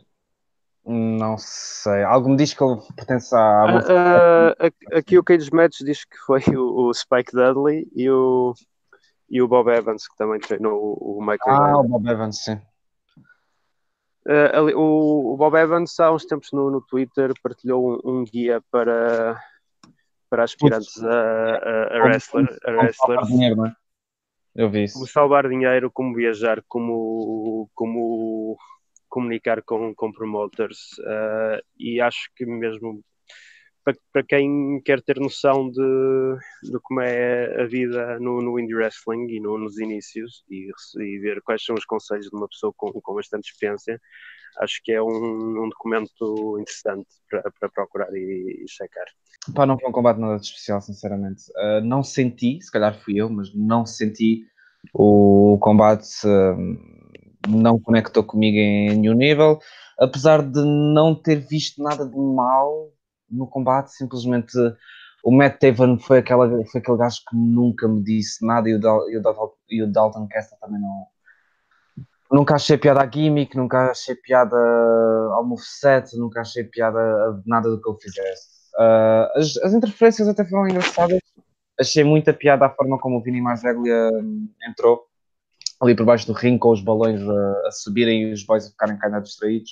E: Não sei. Algo me diz que ele pertence à
F: Aqui o Cage Match diz que foi o Spike Dudley e o Bob Evans, que também treinou o Michael
E: o
F: Ryder.
E: Bob Evans, sim.
F: O Bob Evans, há uns tempos no Twitter, partilhou um guia para aspirantes a wrestlers.
E: Dinheiro, não é? Eu vi
F: Como
E: isso.
F: salvar dinheiro, como viajar, como comunicar com promoters. E acho que mesmo para quem quer ter noção de como é a vida no indie wrestling e nos inícios e ver quais são os conselhos de uma pessoa com bastante experiência, acho que é um documento interessante para procurar e checar.
E: Pá, não foi um combate nada de especial, sinceramente. Não senti, se calhar fui eu, mas não senti o combate, não conectou comigo em nenhum nível. Apesar de não ter visto nada de mal no combate, simplesmente o Matt Taven foi aquele gajo que nunca me disse nada e o Dalton Castle também não. Nunca achei piada à gimmick, nunca achei piada ao moveset, nunca achei piada a nada do que ele fizesse. As interferências até foram engraçadas. Achei muita piada a forma como o Vinny Marseglia entrou ali por baixo do ringue com os balões a subirem e os boys a ficarem ainda distraídos.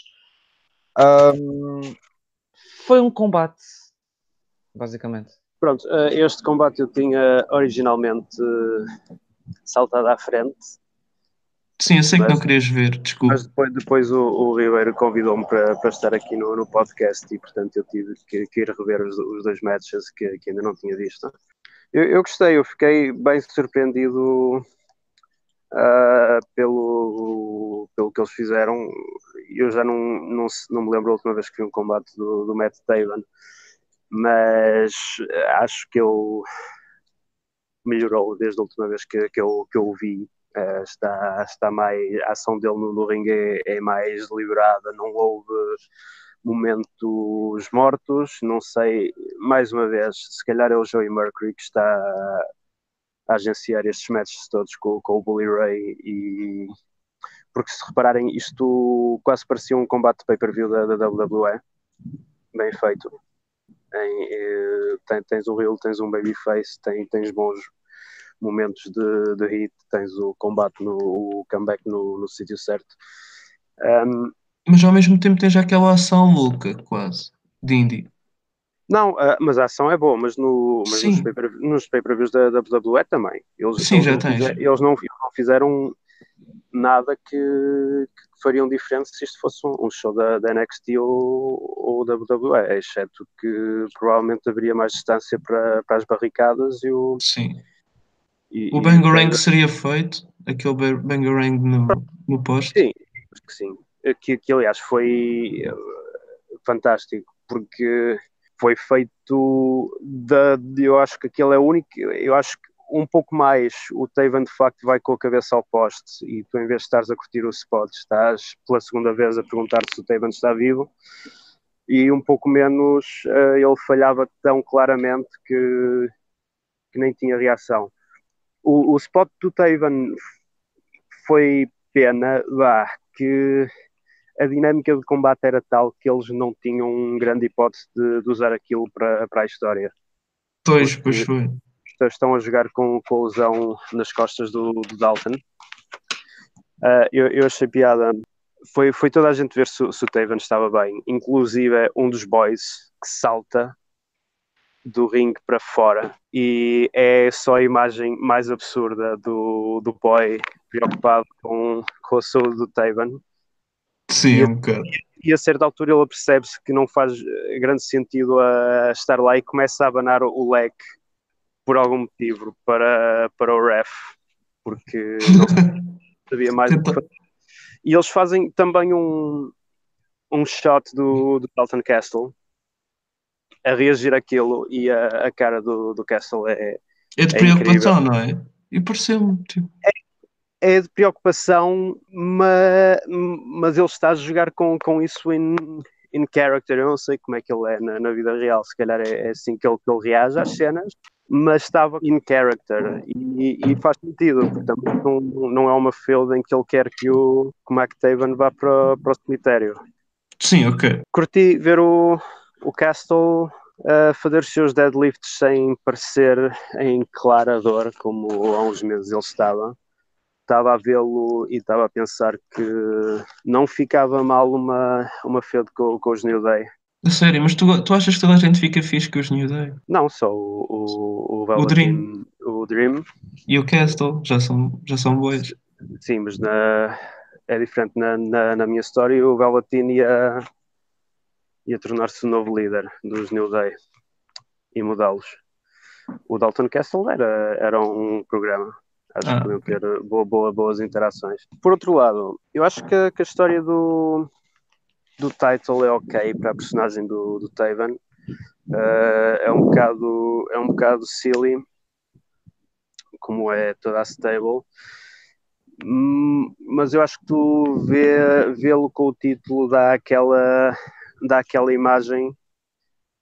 E: Foi um combate, basicamente.
F: Pronto, este combate eu tinha originalmente saltado à frente.
A: Sim, eu sei que não querias ver, desculpa.
F: Mas depois o Ribeiro convidou-me para estar aqui no podcast e, portanto, eu tive que ir rever os dois matches que ainda não tinha visto. Eu gostei, eu fiquei bem surpreendido pelo que eles fizeram. Eu já não me lembro a última vez que vi um combate do Matt Taven, mas acho que ele melhorou desde a última vez que eu o vi. Está mais, a ação dele no ringue é mais deliberada, não houve momentos mortos, não sei, mais uma vez, se calhar é o Joey Mercury que está a agenciar estes matches todos com o Bully Ray, porque se repararem, isto quase parecia um combate de pay-per-view da WWE, bem feito. Tens um heel, tens um babyface, tens bons momentos de hit, tens o combate, o comeback no sítio certo.
A: Mas ao mesmo tempo tens aquela ação louca, quase, de indie.
F: Não, mas a ação é boa, mas nos pay-per-views da WWE também. Eles não fizeram nada que fariam diferença se isto fosse um show da NXT ou WWE, exceto que provavelmente haveria mais distância para as barricadas
A: Sim. O Bangarang seria feito, aquele Bangarang no poste.
F: Sim, acho que sim. Que aliás foi fantástico, porque foi feito eu acho que aquele é o único, eu acho que um pouco mais o Taven de facto vai com a cabeça ao poste e tu em vez de estares a curtir o spot, estás pela segunda vez a perguntar se o Taven está vivo e um pouco menos ele falhava tão claramente que nem tinha reação. O spot do Taven foi pena, que a dinâmica de combate era tal que eles não tinham grande hipótese de usar aquilo para a história.
A: Pois foi.
F: Estão a jogar com a lesão nas costas do Dalton. Eu achei piada. Foi toda a gente ver se o Taven estava bem, inclusive um dos boys que salta do ringue para fora e é só a imagem mais absurda do boy preocupado com a saúde do Taven.
A: Sim, um bocado.
F: E a certa altura ele percebe-se que não faz grande sentido a estar lá e começa a abanar o leque por algum motivo para o ref, porque não sabia mais o que fazer. E eles fazem também um shot do Dalton Castle a reagir àquilo e a cara do Castle é
A: de preocupação, não é? E pareceu-me, tipo...
F: É de preocupação, mas ele está a jogar com isso in character. Eu não sei como é que ele é na vida real, se calhar é assim que ele reage às cenas, mas estava in character e faz sentido, porque também não é uma feud em que ele quer que o McTaven vá para o cemitério.
A: Sim, ok.
F: Curti ver o Castle a fazer os seus deadlifts sem parecer em clara dor, como há uns meses ele estava. Estava a vê-lo e estava a pensar que não ficava mal uma feud com os New Day.
A: Sério, mas tu achas que toda a gente fica fixe com os New Day?
F: Não, só o
A: O Dream
F: Velveteen, o Dream,
A: e o Castle já são boas.
F: sim, mas é diferente. Na minha história, o Velveteen ia tornar-se o novo líder dos New Day e mudá-los. O Dalton Castle era um programa. Acho que podiam
A: Ok.
F: ter boas interações. Por outro lado, eu acho que a história do title é ok para a personagem do Taven. É um bocado silly, como é toda a stable. Mas eu acho que tu vê-lo com o título dá aquela imagem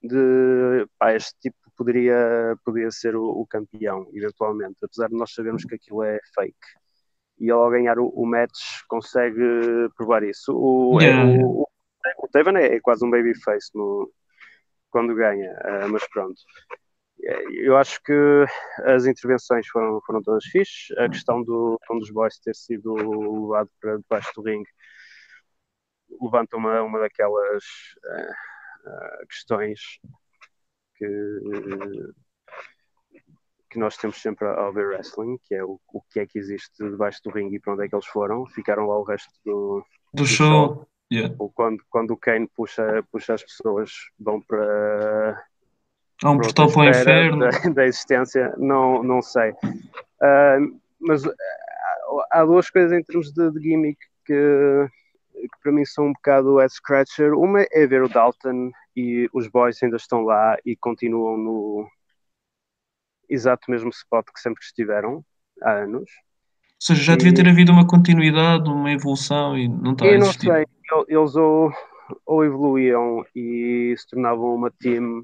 F: de este tipo poderia ser o campeão, eventualmente, apesar de nós sabermos que aquilo é fake. E ele, ao ganhar o match, consegue provar isso.
A: Yeah.
F: O Taven é quase um babyface quando ganha, mas pronto. Eu acho que as intervenções foram todas fixes. A questão dos boys ter sido levado para debaixo do ringue levanta uma daquelas questões que nós temos sempre ao ver wrestling, que é o que é que existe debaixo do ringue e para onde é que eles foram. Ficaram lá o resto
A: Do
F: show.
A: show. Yeah.
F: Ou quando o Kane puxa as pessoas, vão para
A: Há um
F: outra
A: portal para o
F: esfera
A: inferno.
F: da existência, não sei. Mas há duas coisas em termos de gimmick que para mim são um bocado head scratcher. Uma é ver o Dalton e os boys ainda estão lá e continuam no exato mesmo spot que sempre estiveram há anos.
A: Ou seja, já devia ter havido uma continuidade, uma evolução e não está a
F: E não
A: existir.
F: sei, eles ou evoluíam e se tornavam uma team,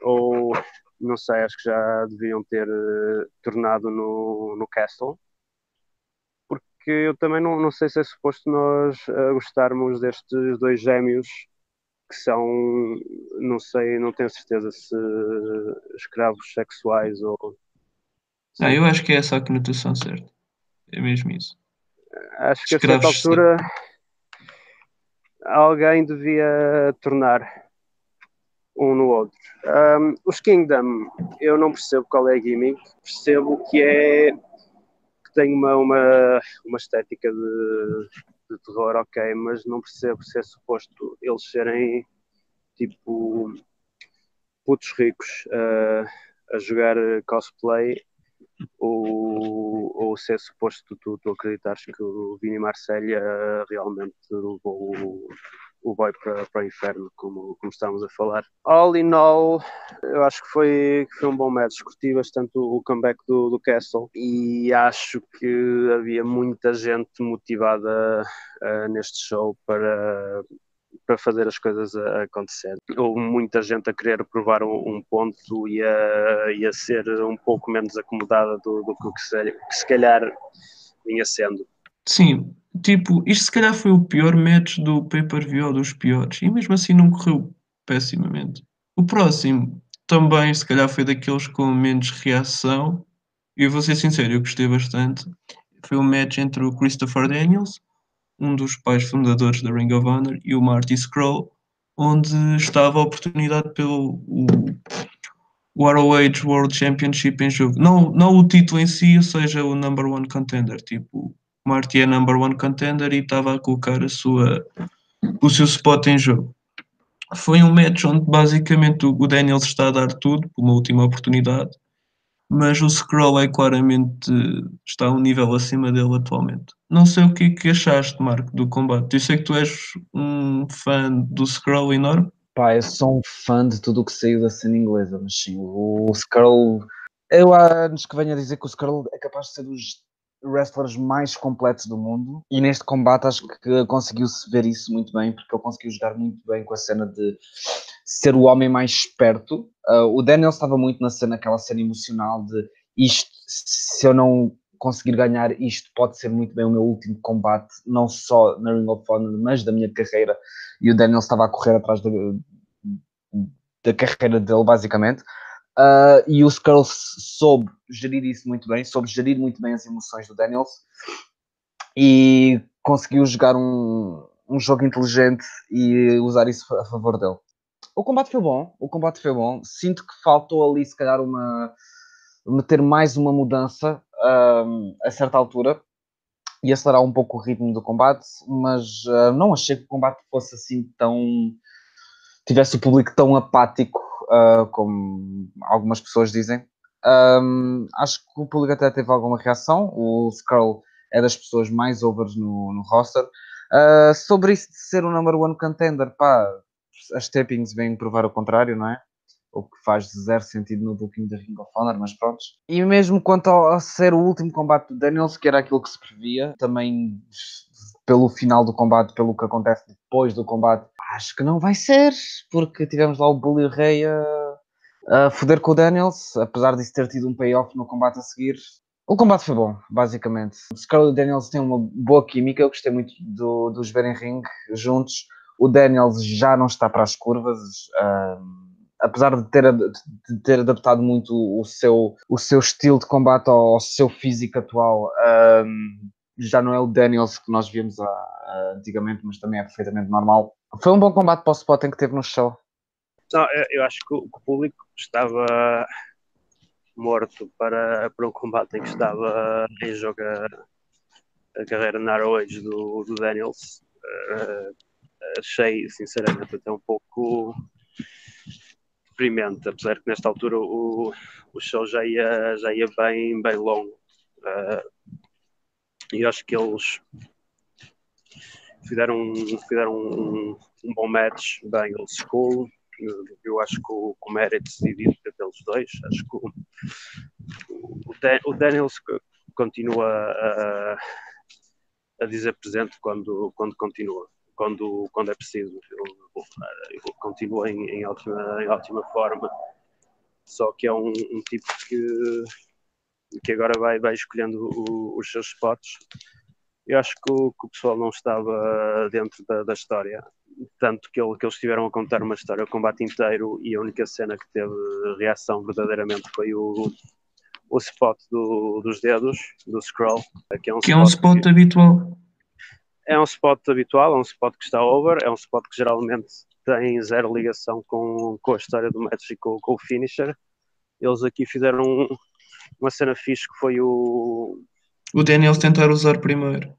F: ou não sei, acho que já deviam ter tornado no Castle, porque eu também não sei se é suposto nós gostarmos destes dois gêmeos que são, não sei, não tenho certeza se escravos sexuais ou sim.
A: Eu acho que é essa a conotação certa. É mesmo isso.
F: Acho que a certa
A: Escravos.
F: altura alguém devia tornar um no outro. Os Kingdom, eu não percebo qual é a gimmick, percebo que tem uma estética de terror, ok, mas não percebo se é suposto eles serem tipo putos ricos a jogar cosplay ou se é suposto tu acreditares que o Vini Marcellia realmente levou o boy para o inferno, como estávamos a falar. All in all, eu acho que foi um bom match. Curti bastante o comeback do Castle e acho que havia muita gente motivada neste show para fazer as coisas acontecer. Houve muita gente a querer provar um ponto e a ser um pouco menos acomodada do que se calhar vinha sendo.
A: Sim, tipo, isto se calhar foi o pior match do pay-per-view ou dos piores, e mesmo assim não correu pessimamente. O próximo também, se calhar, foi daqueles com menos reação, e eu vou ser sincero, eu gostei bastante. Foi um match entre o Christopher Daniels, um dos pais fundadores da Ring of Honor, e o Marty Scurll, onde estava a oportunidade pelo o ROH World Championship em jogo. Não o título em si, ou seja, o number one contender. Tipo, Marty é number one contender e estava a colocar o seu spot em jogo. Foi um match onde basicamente o Daniels está a dar tudo, uma última oportunidade, mas o Scroll é claramente está um nível acima dele atualmente. Não sei o que é que achaste, Marco, do combate. Eu sei que tu és um fã do Scroll enorme.
E: Pá, eu sou um fã de tudo o que saiu da cena inglesa, mas sim, o Skrull. Eu há anos que venho a dizer que o Skrull é capaz de ser dos wrestlers mais completos do mundo e neste combate acho que conseguiu-se ver isso muito bem, porque ele conseguiu jogar muito bem com a cena de ser o homem mais esperto. O Daniel estava muito na cena, aquela cena emocional de isto, se eu não conseguir ganhar isto pode ser muito bem o meu último combate, não só na Ring of Honor, mas da minha carreira. E o Daniel estava a correr atrás da carreira dele, basicamente. E o Skrull soube gerir isso muito bem, soube gerir muito bem as emoções do Daniels e conseguiu jogar um jogo inteligente e usar isso a favor dele. O combate foi bom. Sinto que faltou ali, se calhar, meter mais uma mudança a certa altura e acelerar um pouco o ritmo do combate, mas não achei que o combate fosse assim tivesse o público tão apático como algumas pessoas dizem. Acho que o público até teve alguma reação. O Skrull é das pessoas mais overs no roster. Sobre isso de ser o number one contender, pá, as tapings vêm provar o contrário, não é? O que faz zero sentido no booking da Ring of Honor, mas pronto. E mesmo quanto a ser o último combate do Daniels, que era aquilo que se previa, também pelo final do combate, pelo que acontece depois do combate, acho que não vai ser, porque tivemos lá o Bully Ray a foder com o Daniels, apesar disso ter tido um payoff no combate a seguir. O combate foi bom, basicamente. O Skrull e o Daniels têm uma boa química, eu gostei muito dos ver em ring juntos. O Daniels já não está para as curvas, apesar de ter adaptado muito o seu estilo de combate ao seu físico atual. Já não é o Daniels que nós víamos antigamente, mas também é perfeitamente normal. Foi um bom combate para o spotting que teve no show.
F: Não, eu acho que o público estava morto para um combate em que estava em jogo a carreira na ROH do Daniels. Achei, sinceramente, até um pouco deprimente, apesar que nesta altura o show já ia bem longo. E acho que eles fizeram um bom match, bem old school. Eu acho que o mérito se divide pelos dois. Acho que o Daniels continua a dizer presente quando continua, quando é preciso. Ele continua em ótima forma. Só que é um tipo que agora vai escolhendo os seus spots. Eu acho que o pessoal não estava dentro da história, tanto que eles tiveram a contar uma história o combate inteiro, e a única cena que teve reação verdadeiramente foi o spot dos dedos do Skrull, que é um spot
A: habitual.
F: É um spot habitual, é um spot que está over, é um spot que geralmente tem zero ligação com a história do match e com o finisher. Eles aqui fizeram uma cena fixe que foi o
A: Daniels tentar usar primeiro.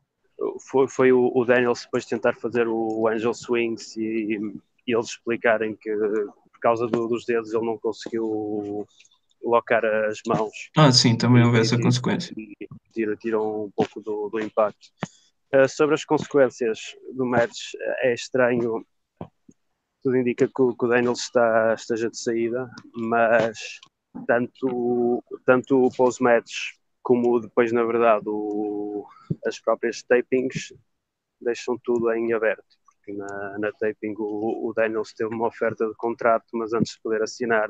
F: Foi o Daniels depois tentar fazer o Angel Swings e eles explicarem que por causa dos dedos ele não conseguiu locar as mãos.
A: Sim, também houve essa consequência.
F: Tiram um pouco do impacto. Sobre as consequências do match, é estranho. Tudo indica que o Daniels esteja de saída, mas tanto o post-match como depois, na verdade, as próprias tapings deixam tudo em aberto, porque na taping o Daniels teve uma oferta de contrato, mas antes de poder assinar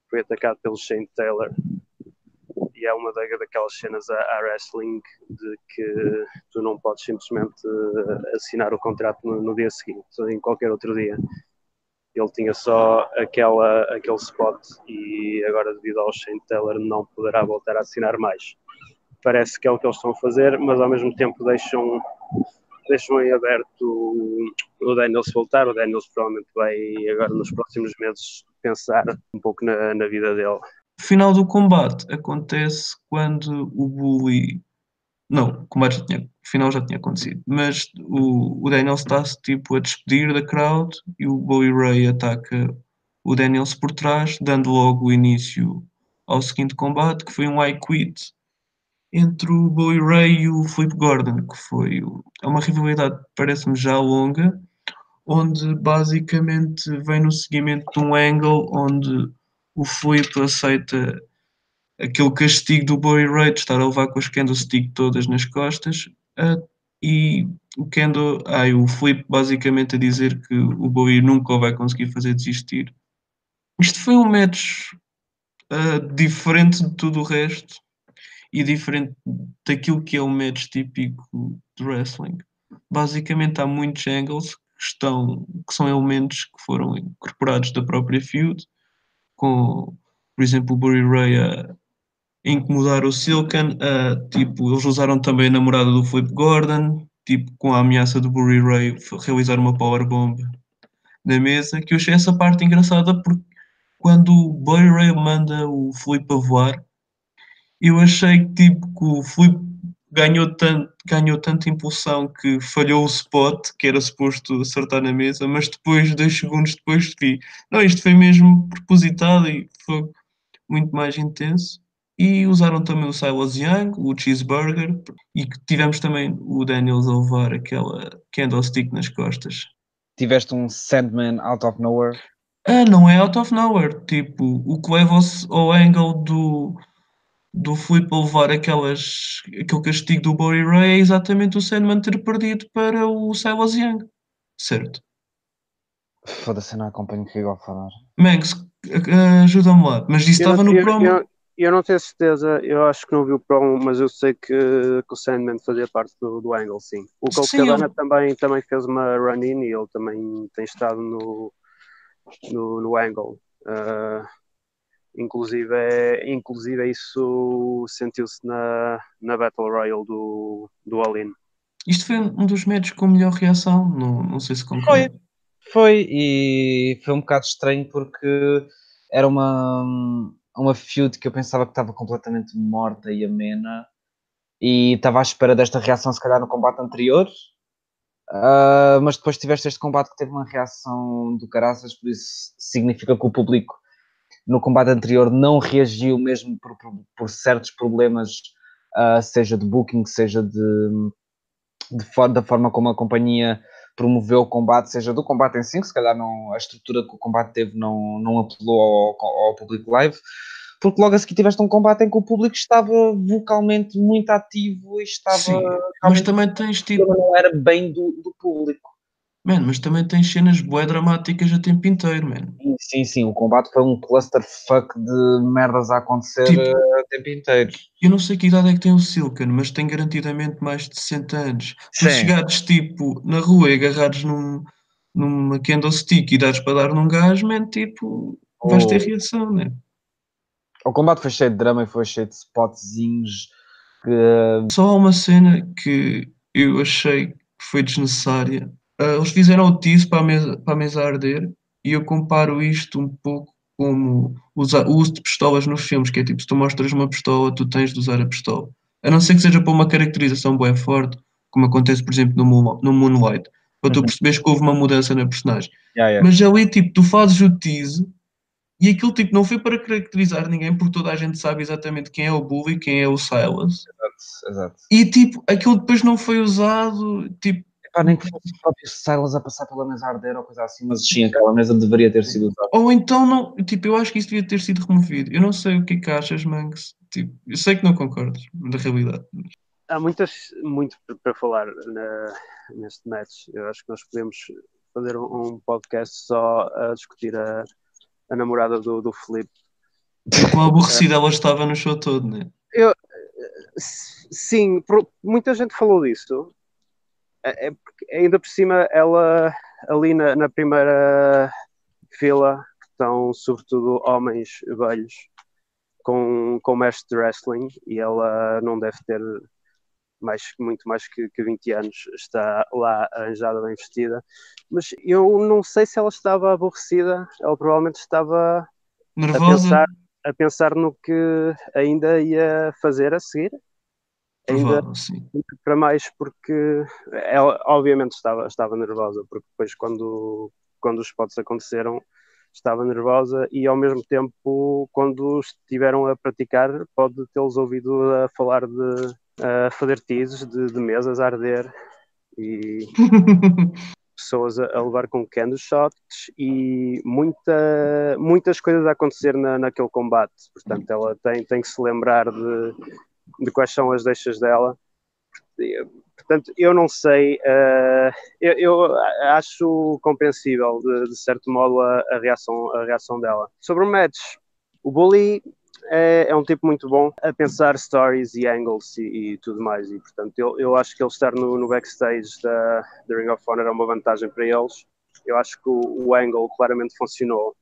F: foi atacado pelo Shane Taylor, e é uma daquelas cenas a wrestling de que tu não podes simplesmente assinar o contrato no dia seguinte, ou em qualquer outro dia. Ele tinha só aquele spot e agora, devido ao Shane Taylor, não poderá voltar a assinar mais. Parece que é o que eles estão a fazer, mas ao mesmo tempo deixam em aberto o Daniels voltar. O Daniels provavelmente vai agora nos próximos meses pensar um pouco na vida dele.
A: O final do combate acontece quando o Bully... Não, o combate o final já tinha acontecido, mas o Daniels está-se tipo a despedir da crowd e o Bully Ray ataca o Daniels por trás, dando logo o início ao seguinte combate, que foi um I Quit entre o Bully Ray e o Flip Gordon, que foi uma rivalidade, parece-me, já longa, onde basicamente vem no seguimento de um angle onde o Flip aceita aquele castigo do Bully Ray de estar a levar com as candlestick todas nas costas, e o Flip basicamente a dizer que o Bully nunca o vai conseguir fazer desistir. Isto foi um match diferente de tudo o resto, e diferente daquilo que é o match típico de wrestling. Basicamente há muitos angles que são elementos que foram incorporados da própria feud, com, por exemplo, o Bully Ray a incomodar o Silken, tipo, eles usaram também a namorada do Flip Gordon, tipo, com a ameaça do Bully Ray realizar uma powerbomb na mesa, que eu achei essa parte engraçada porque quando o Bully Ray manda o Flip a voar, eu achei que, tipo, que o Flip ganhou tanta impulsão que falhou o spot, que era suposto acertar na mesa, mas depois, 2 segundos depois, vi, não, isto foi mesmo propositado e foi muito mais intenso. E usaram também o Silas Young, o Cheeseburger, e que tivemos também o Daniels a levar aquela candlestick nas costas.
E: Tiveste um Sandman out of nowhere.
A: Não é out of nowhere. Tipo, o que leva ao angle do Filipe a levar aquele castigo do Bully Ray é exatamente o Sandman ter perdido para o Silas Young. Certo.
E: Foda-se, eu não acompanho o que é a falar.
A: Manx, ajuda-me lá. Mas isso estava no promo.
F: Eu não tenho certeza, eu acho que não vi o promo, mas eu sei que o Sandman fazia parte do Angle, sim. O Colt
A: Sim,
F: Cabana também fez uma run-in e ele também tem estado no Angle. Inclusive isso sentiu-se na Battle Royale do All-In.
A: Isto foi um dos matches com melhor reação. Não sei se concorda.
E: Foi, e foi um bocado estranho porque era uma feud que eu pensava que estava completamente morta e amena, e estava à espera desta reação se calhar no combate anterior, mas depois tiveste este combate que teve uma reação do caraças, por isso significa que o público no combate anterior não reagiu mesmo por certos problemas, seja de booking, seja da forma como a companhia promoveu o combate, seja do combate em si, que se calhar a estrutura que o combate teve não apelou ao público live, porque logo a seguir tiveste um combate em que o público estava vocalmente muito ativo e estava...
A: Sim, mas também tens tipo.
E: Não era bem do público.
A: Mas também tens cenas bué dramáticas a tempo inteiro, man.
E: Sim, o combate foi um clusterfuck de merdas a acontecer
A: Tipo,
E: o tempo inteiro.
A: eu não sei que idade é que tem o Silken, mas tem garantidamente mais de 60 anos. Tu
E: Sim.
A: chegares, tipo, na rua e agarrares numa candlestick e dares para dar num gajo, man, tipo, vais ter reação, né?
E: O combate foi cheio de drama e foi cheio de spotzinhos que...
A: Só há uma cena que eu achei que foi desnecessária. Eles fizeram o tease para a mesa arder e eu comparo isto um pouco como o uso de pistolas nos filmes, que é tipo, se tu mostras uma pistola, tu tens de usar a pistola. A não ser que seja para uma caracterização bem forte, como acontece, por exemplo, no Moonlight, para tu perceberes que houve uma mudança na personagem. Mas ali, tipo, tu fazes o tease e aquilo, tipo, não foi para caracterizar ninguém, porque toda a gente sabe exatamente quem é o Bully e quem é o Silas.
E: Exato.
A: E, tipo, aquilo depois não foi usado, tipo...
E: Nem que fosse o próprio Silas a passar pela mesa a arder ou coisa assim, mas sim, aquela mesa deveria ter sido usada.
A: Ou então, não, tipo, eu acho que isso devia ter sido removido. Eu não sei o que é que achas, Manx. Tipo, eu sei que não concordas, da realidade.
F: Há muito para falar neste match. Eu acho que nós podemos fazer um podcast só a discutir a namorada do Felipe.
A: Quão aborrecida ela estava no show todo, né?
F: Sim, muita gente falou disso. Porque ainda por cima, ela ali na primeira fila, que estão sobretudo homens velhos com mestre de wrestling, e ela não deve ter muito mais que 20 anos, está lá arranjada, bem vestida, mas eu não sei se ela estava aborrecida, ela provavelmente estava
A: Nervosa?
F: a pensar no que ainda ia fazer a seguir.
A: Provável, sim.
F: Para mais porque ela obviamente estava nervosa, porque depois quando os spots aconteceram estava nervosa, e ao mesmo tempo quando estiveram a praticar pode tê-los ouvido a falar a fazer teases de mesas a arder e pessoas a levar com candle shots e muitas coisas a acontecer naquele combate. Portanto, ela tem que se lembrar de quais são as deixas dela. Portanto, eu não sei, eu acho compreensível de certo modo a reação dela. Sobre o match, o Bully é um tipo muito bom a pensar stories e angles e tudo mais, e portanto eu acho que ele estar no backstage da Ring of Honor é uma vantagem para eles. Eu acho que o angle claramente funcionou.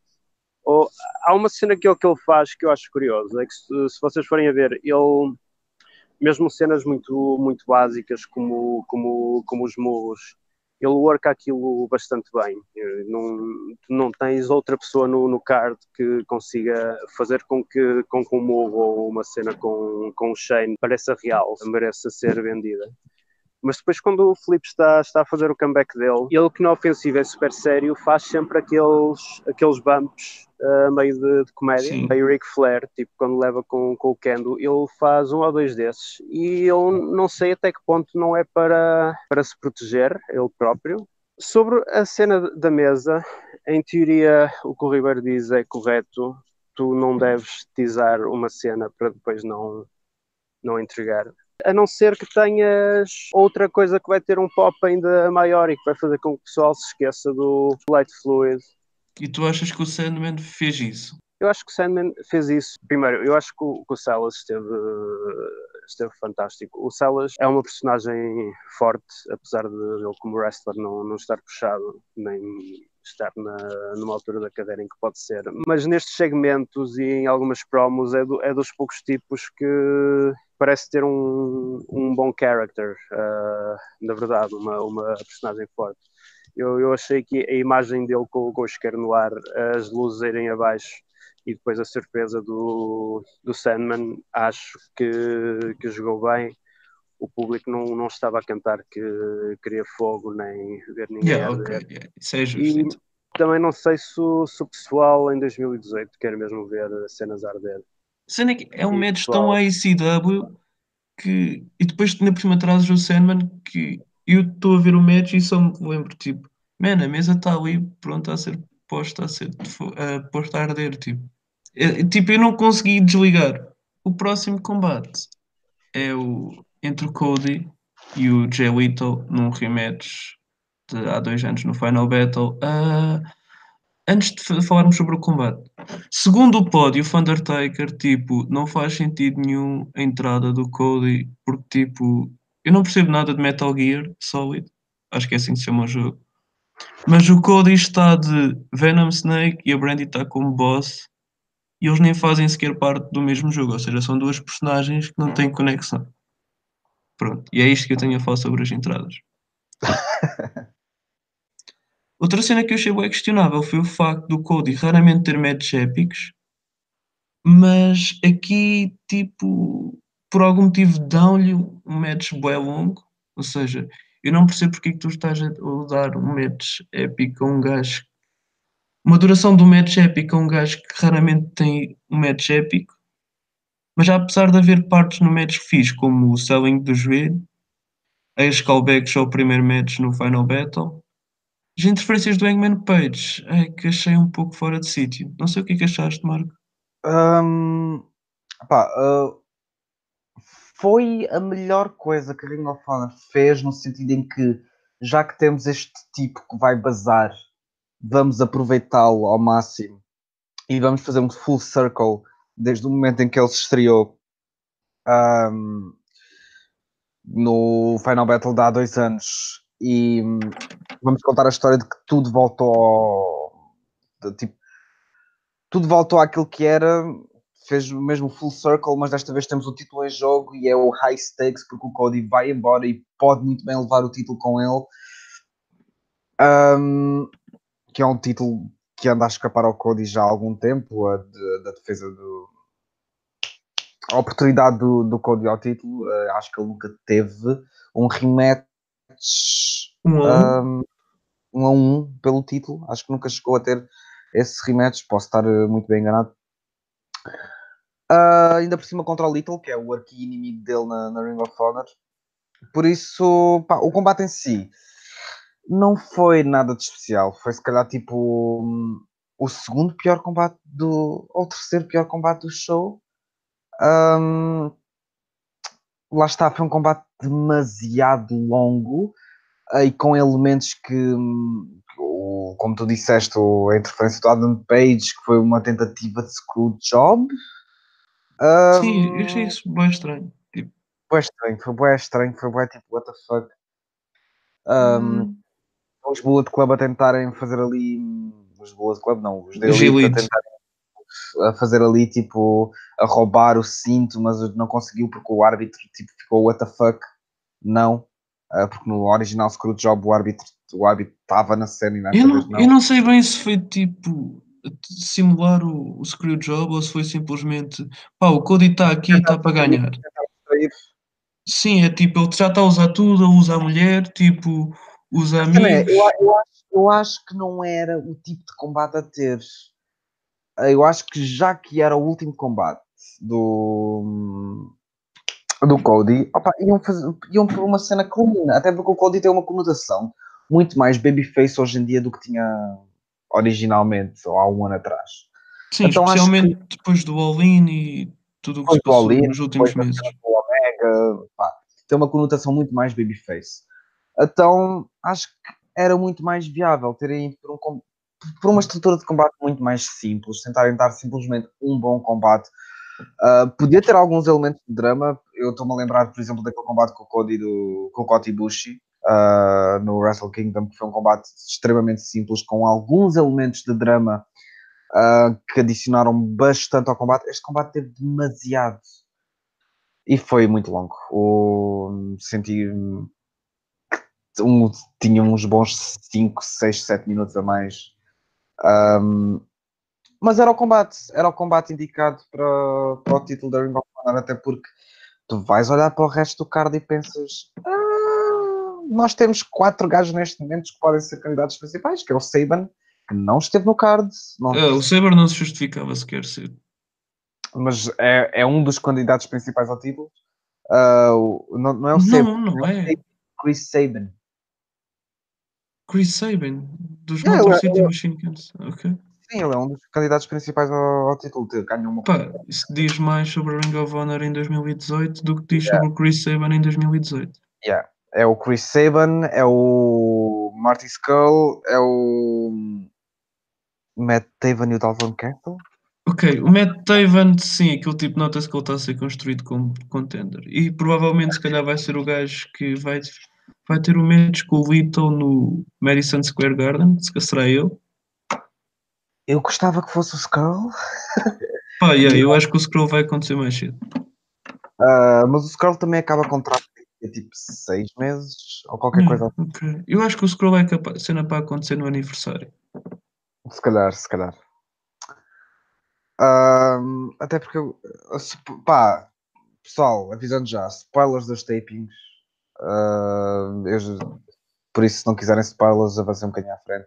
F: Há uma cena que ele faz que eu acho curioso, é que se vocês forem a ver, ele, mesmo cenas muito, muito básicas como os murros, ele worka aquilo bastante bem. Não tens outra pessoa no card que consiga fazer com que um move ou uma cena com o Shane pareça real, mereça ser vendida. Mas depois, quando o Filipe está a fazer o comeback dele, ele que na ofensiva é super sério, faz sempre aqueles bumps meio de comédia,
A: Sim.
F: meio Ric Flair, tipo quando leva com o Kendo, ele faz um ou dois desses e eu não sei até que ponto não é para se proteger ele próprio. Sobre a cena da mesa, em teoria o que o Ribeiro diz é correto, tu não deves teasar uma cena para depois não entregar. A não ser que tenhas outra coisa que vai ter um pop ainda maior e que vai fazer com que o pessoal se esqueça do Light Fluid.
A: E tu achas que o Sandman fez isso?
F: Eu acho que o Sandman fez isso. Primeiro, eu acho que o Silas esteve fantástico. O Silas é uma personagem forte, apesar de ele como wrestler não estar puxado, nem estar numa altura da cadeira em que pode ser. Mas nestes segmentos e em algumas promos é dos poucos tipos que parece ter um bom character, na verdade, uma personagem forte. Eu achei que a imagem dele com o isqueiro no ar, as luzes irem abaixo e depois a surpresa do Sandman, acho que jogou bem. O público não estava a cantar que queria fogo, nem ver ninguém arder.
A: Okay. Isso é justo,
F: E
A: então.
F: também não sei se o pessoal em 2018 quer mesmo ver cenas a arder.
A: Sendo que é um
F: E
A: match
F: pessoal,
A: tão AECW que... E depois ainda por cima trazes o Sandman que eu estou a ver o match e só me lembro, tipo, man, a mesa está ali pronta a ser posta posta a arder, tipo. Tipo, eu não consegui desligar. O próximo combate é entre o Cody e o Jay Lethal num rematch há 2 anos no Final Battle. Antes de falarmos sobre o combate, segundo o pódio, o Undertaker, tipo, não faz sentido nenhum a entrada do Cody, porque, tipo, eu não percebo nada de Metal Gear Solid, acho que é assim que se chama o jogo, mas o Cody está de Venom Snake e a Brandy está como boss, e eles nem fazem sequer parte do mesmo jogo, ou seja, são duas personagens que não têm conexão. Pronto, e é isto que eu tenho a falar sobre as entradas. Outra cena que eu achei bem questionável foi o facto do Cody raramente ter matches épicos, mas aqui, tipo, por algum motivo dão-lhe um match bué longo, ou seja, eu não percebo porque é que tu estás a dar um match épico a um gajo, uma duração do match épico a um gajo que raramente tem um match épico, mas apesar de haver partes no match que fiz, como o selling do joelho, as callbacks ao primeiro match no Final Battle, as interferências do Hangman Page, é que achei um pouco fora de sítio. Não sei o que é que achaste, Marco.
E: Pá, foi a melhor coisa que a Ring of Honor fez, no sentido em que, já que temos este tipo que vai bazar, vamos aproveitá-lo ao máximo e vamos fazer um full circle desde o momento em que ele se estreou no Final Battle de há 2 anos, e vamos contar a história de que tudo voltou tudo voltou àquilo que era, fez o mesmo full circle, mas desta vez temos o título em jogo e é o high stakes, porque o Cody vai embora e pode muito bem levar o título com ele, que é um título que anda a escapar ao Cody já há algum tempo, da defesa a oportunidade do Cody ao título. Acho que ele nunca teve um rematch
A: 1-1.
E: 1-1 pelo título, acho que nunca chegou a ter esse rematch, posso estar muito bem enganado. Ainda por cima contra o Little, que é o arqui-inimigo dele na Ring of Honor. Por isso, pá, o combate em si não foi nada de especial. Foi se calhar tipo o segundo pior combate ou o terceiro pior combate do show. Lá está, foi um combate demasiado longo e com elementos que, como tu disseste, a interferência do Adam Page, que foi uma tentativa de screw job.
A: Sim, eu achei isso bem estranho. Tipo,
E: Bué estranho, foi bué tipo, what the fuck.
A: hum,
E: Os Bullet Club a tentarem fazer ali, os Bullet Club não, os da
A: os
E: Elite a
A: elites.
E: tentarem a fazer ali tipo, a roubar o cinto, mas não conseguiu porque o árbitro tipo, ficou what the fuck, não. Porque no original Screwjob o árbitro estava na cena e nesta vez
A: Eu
E: não.
A: não sei bem se foi tipo simular o Screwjob ou se foi simplesmente pá, o Cody está aqui e
E: Tentar
A: está para ganhar.
E: distrair.
A: Sim, é tipo, ele já está a usar tudo, usa a mulher, tipo, usa
E: A cena é,
A: amigos.
E: eu acho que não era o tipo de combate a ter. Eu acho que já que era o último combate do Cody, opa, iam por uma cena clean, até porque o Cody tem uma conotação muito mais babyface hoje em dia do que tinha originalmente, ou há um ano atrás.
A: Sim,
E: Então acho que
A: especialmente depois do All-In e tudo o que se
E: depois do
A: passou
E: All-In,
A: nos últimos
E: depois da
A: meses.
E: cena do Omega, pá, tem uma conotação muito mais babyface. Então acho que era muito mais viável terem ido por uma estrutura de combate muito mais simples, tentarem dar simplesmente um bom combate. Podia ter alguns elementos de drama. Eu estou-me a lembrar, por exemplo, daquele combate com o Cody com o Kota Ibushi no Wrestle Kingdom, que foi um combate extremamente simples, com alguns elementos de drama que adicionaram bastante ao combate. Este combate teve demasiado e foi muito longo. Senti tinha uns bons 5, 6, 7 minutos a mais. Mas era o combate indicado para o título da Ring of Honor, até porque tu vais olhar para o resto do card e pensas: nós temos 4 gajos neste momento que podem ser candidatos principais, que é o Saban, que não esteve no card,
A: O Saber não se justificava sequer ser.
E: mas é um dos candidatos principais ao título. Não é o Saban,
A: Não, não
E: é
A: é.
E: o Chris Saban.
A: Chris Sabin, dos
E: Yeah,
A: Motor City Machine Guns. Ok.
E: sim, ele é um dos candidatos principais ao título. Ganhou uma.
A: Pá, isso diz mais sobre a Ring of Honor em 2018 do que diz sobre o Chris Sabin em 2018.
E: Yeah. É o Chris Saban, é o Marty Skull, é o Matt Taven e o Dalton Castle.
A: Ok, o Matt Taven, sim, aquele tipo nota-se que ele está a ser construído como contender. E provavelmente, se calhar, vai ser o gajo que vai ter o match com o Little no Madison Square Garden, se calhar será ele.
E: Eu gostava que fosse o Skull,
A: Pá, yeah, eu acho que o Scroll vai acontecer mais cedo.
E: mas o Skull também acaba contrato de tipo 6 meses ou qualquer
A: Yeah,
E: coisa assim.
A: ok. Eu acho que o Scroll é capaz, cena para acontecer no aniversário.
E: Se calhar, se calhar. Até porque, pá, pessoal, avisando já, spoilers dos tapings. Por isso, se não quiserem spoilers, avancem um bocadinho à frente.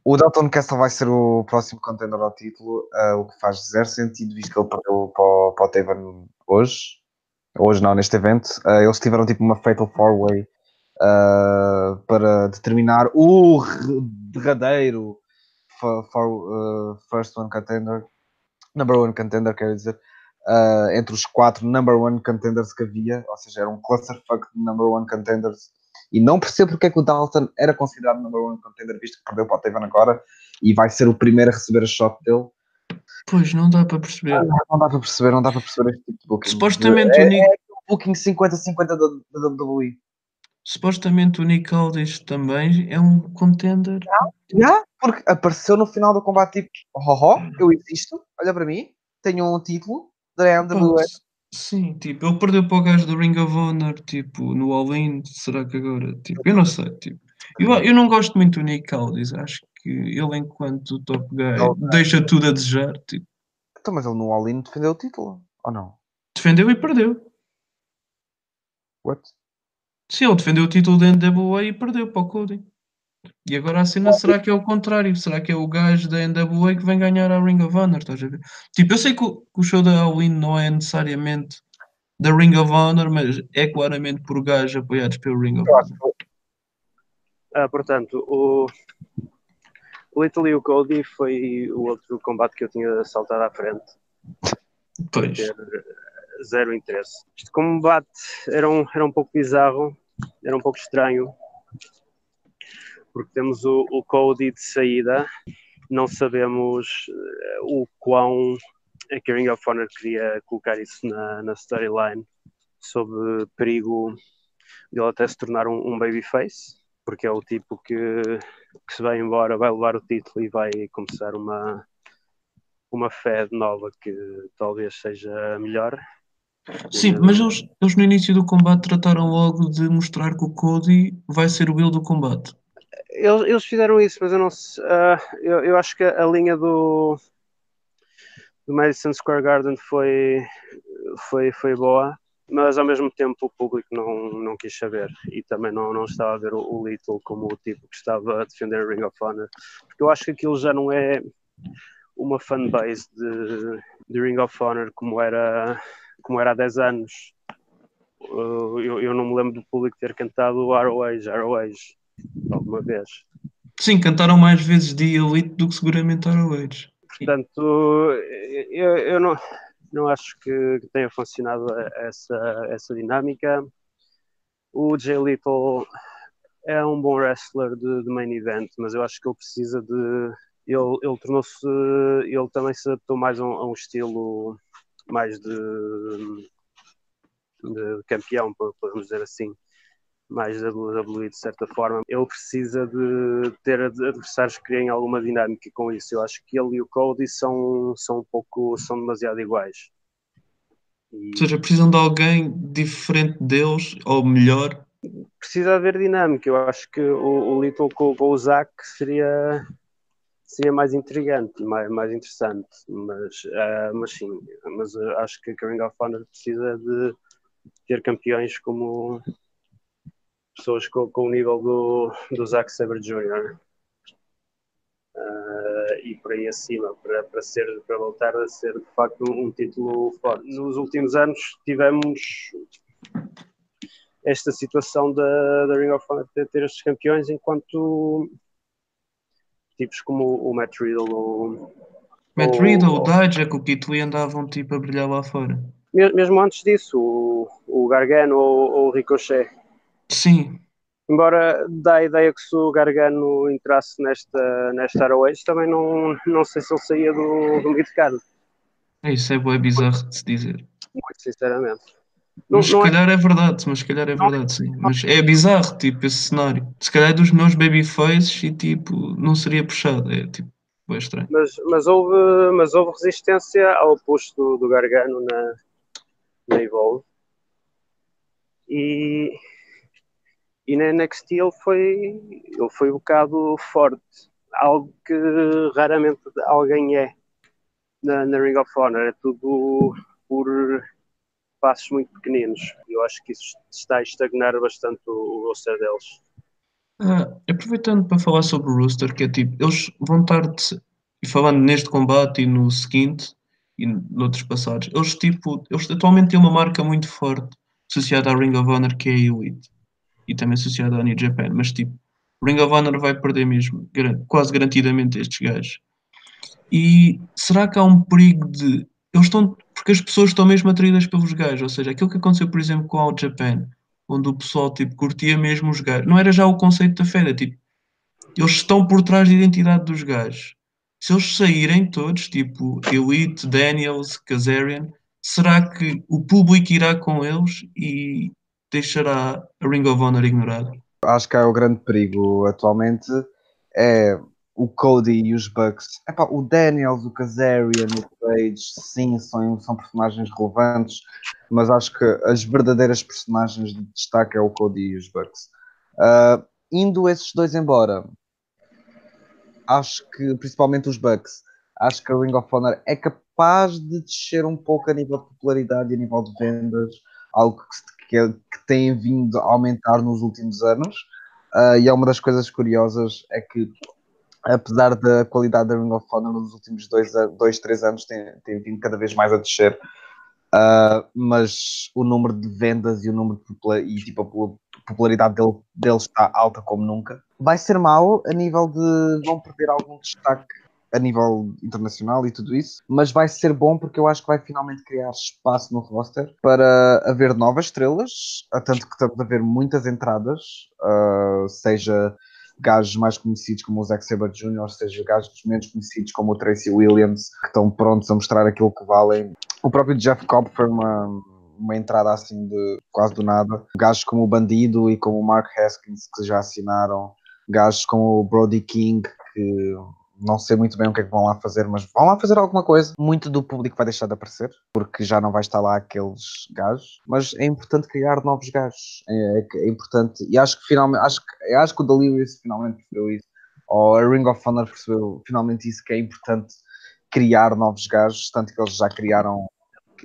E: O Dalton Castle vai ser o próximo contender ao título, o que faz zero sentido, visto que ele perdeu para o Taven hoje. Hoje não, neste evento. Eles tiveram tipo uma Fatal 4-Way para determinar o derradeiro first one contender, number one contender, quer dizer, entre os 4 number one contenders que havia, ou seja, era um clusterfuck de number one contenders. E não percebo porque é que o Dalton era considerado number one contender, visto que perdeu para o Taven agora e vai ser o primeiro a receber a shot dele.
A: Pois, não dá para perceber.
E: Não dá para perceber, não dá para perceber este tipo de bookings.
A: Supostamente o Nick,
E: É booking 50-50 da WWE.
A: supostamente o Nick Aldis também é um contender.
E: Já? Porque apareceu no final do combate tipo, eu existo, olha para mim, tenho um título da
A: Pá,
E: NWA.
A: sim, tipo, ele perdeu para o gajo do Ring of Honor, tipo, no All-In, será que agora? Tipo, eu não sei, tipo, eu não gosto muito do Nick Aldis, acho que ele enquanto top guy deixa tudo a desejar, tipo,
E: Então, mas ele no All-In defendeu o título, ou não?
A: defendeu e perdeu.
E: What?
A: Sim, ele defendeu o título da NWA e perdeu para o Cody. E agora a cena será que é o contrário? Será que é o gajo da NWA que vem ganhar a Ring of Honor? Estás a ver? Tipo, eu sei que o show da All-In não é necessariamente da Ring of Honor, mas é claramente por gajos apoiados pelo Ring of
E: Eu acho
A: Honor.
F: Portanto, o Little e o Cody foi o outro combate que eu tinha saltado à frente.
A: Pois.
F: Ter zero interesse. Este combate era um pouco bizarro, era um pouco estranho, porque temos o Cody de saída, não sabemos o quão é que a Ring of Honor queria colocar isso na storyline, sob perigo de ele até se tornar um babyface, porque é o tipo que se vai embora, vai levar o título e vai começar uma fed nova que talvez seja melhor.
D: Sim, mas eles no início do combate trataram logo de mostrar que o Cody vai ser o Will do combate.
F: Eles fizeram isso, mas eu não sei, eu acho que a linha do Madison Square Garden foi boa, mas ao mesmo tempo o público não quis saber e também não estava a ver o Little como o tipo que estava a defender a Ring of Honor, porque eu acho que aquilo já não é uma fanbase de Ring of Honor como era há 10 anos. Eu não me lembro do público ter cantado ROH alguma vez.
D: Sim, cantaram mais vezes The Elite do que seguramente ROH.
F: Portanto, eu não acho que tenha funcionado essa dinâmica. O Jay Little é um bom wrestler de main event, mas eu acho que ele precisa de... Ele tornou-se... Ele também se adaptou mais a um estilo mais de campeão, podemos dizer assim, mais da WWE de certa forma. Ele precisa de ter adversários que criem alguma dinâmica com isso. Eu acho que ele e o Cody são demasiado iguais.
D: Ou seja, precisam de alguém diferente deles, ou melhor.
F: Precisa haver dinâmica. Eu acho que o Little com o Zack seria mais intrigante e mais interessante, mas sim, mas acho que a Ring of Honor precisa de ter campeões como pessoas com o nível do Zack Sabre Jr. E por aí acima, para voltar a ser de facto um título forte. Nos últimos anos tivemos esta situação da Ring of Honor ter estes campeões, enquanto tipos como o Matt Riddle
D: Matt Riddle, o Dijak, o Keith Lee andavam tipo a brilhar lá fora.
F: Mesmo antes disso, o Gargano ou o Ricochet.
D: Sim.
F: Embora dá a ideia que se o Gargano entrasse nesta ROH, também não sei se ele saía do mid-card.
D: Isso é bué bizarro de se dizer.
F: Muito sinceramente.
D: Mas se calhar é verdade, sim. Mas é bizarro, tipo, esse cenário. Se calhar é dos meus babyfaces e, tipo, não seria puxado. É, tipo, é estranho.
F: Mas houve resistência ao posto do Gargano na Evolve. E na NXT ele foi um bocado forte. Algo que raramente alguém é na Ring of Honor. É tudo por passos muito pequeninos. Eu acho que isso está a estagnar bastante o roster deles.
D: Aproveitando para falar sobre o Rooster, que é tipo, eles vão estar, e falando neste combate e no seguinte, e noutros passados, eles atualmente têm uma marca muito forte associada à Ring of Honor, que é a Elite, e também associada à New Japan, mas tipo, Ring of Honor vai perder mesmo, quase garantidamente estes gajos. E será que há um perigo de. Porque as pessoas estão mesmo atraídas pelos gajos, ou seja, aquilo que aconteceu, por exemplo, com a All Japan, onde o pessoal tipo, curtia mesmo os gajos, não era já o conceito da fera, tipo, eles estão por trás da identidade dos gajos. Se eles saírem todos, tipo Elite, Daniels, Kazarian, será que o público irá com eles e deixará a Ring of Honor ignorada?
E: Acho que é o grande perigo atualmente é o Cody e os Bucks. Epá, o Daniels, o Kazarian, o Page, sim, são personagens relevantes, mas acho que as verdadeiras personagens de destaque é o Cody e os Bucks. Indo esses dois embora, acho que, principalmente os Bucks, acho que a Ring of Honor é capaz de descer um pouco a nível de popularidade e a nível de vendas, algo que tem vindo a aumentar nos últimos anos. E é uma das coisas curiosas é que, apesar da qualidade da Ring of Honor nos últimos 3 anos tem vindo cada vez mais a descer, mas o número de vendas e o número de a popularidade deles está alta como nunca. Vai ser mau a nível de vão perder algum destaque a nível internacional e tudo isso, mas vai ser bom porque eu acho que vai finalmente criar espaço no roster para haver novas estrelas, tanto que estamos a ver muitas entradas, seja gajos mais conhecidos como o Zack Sabre Jr., ou seja, gajos menos conhecidos como o Tracy Williams, que estão prontos a mostrar aquilo que valem. O próprio Jeff Cobb foi uma entrada assim de quase do nada. Gajos como o Bandido e como o Mark Haskins, que já assinaram. Gajos como o Brody King, que não sei muito bem o que é que vão lá fazer, mas vão lá fazer alguma coisa. Muito do público vai deixar de aparecer, porque já não vai estar lá aqueles gajos. Mas é importante criar novos gajos. É importante. E acho que finalmente, acho que o Delirious finalmente percebeu isso. Ou a Ring of Honor percebeu finalmente isso, que é importante criar novos gajos, tanto que eles já criaram,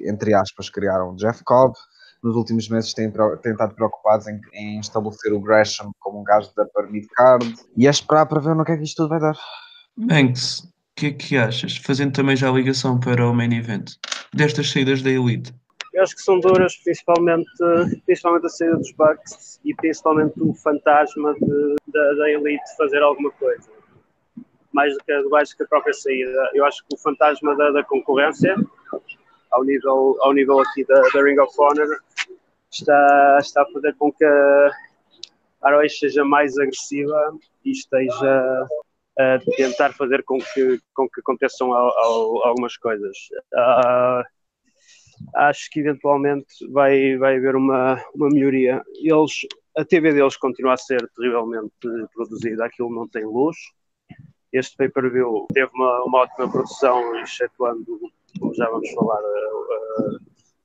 E: entre aspas, criaram Jeff Cobb. Nos últimos meses têm estado preocupados em estabelecer o Gresham como um gajo da Upper Mid Card. E é esperar para ver no que é que isto tudo vai dar.
D: Banks, o que é que achas? Fazendo também já a ligação para o main event destas saídas da Elite.
F: Eu acho que são duras, principalmente a saída dos Bucks e principalmente o fantasma da Elite fazer alguma coisa. Mais do que a própria saída. Eu acho que o fantasma da concorrência, ao nível aqui da Ring of Honor, está a fazer com que a ROH seja mais agressiva e esteja a tentar fazer com que aconteçam algumas coisas. Acho que eventualmente vai haver uma melhoria. A TV deles continua a ser terrivelmente produzida, aquilo não tem luz. Este pay-per-view teve uma ótima produção, excetuando, como já vamos falar,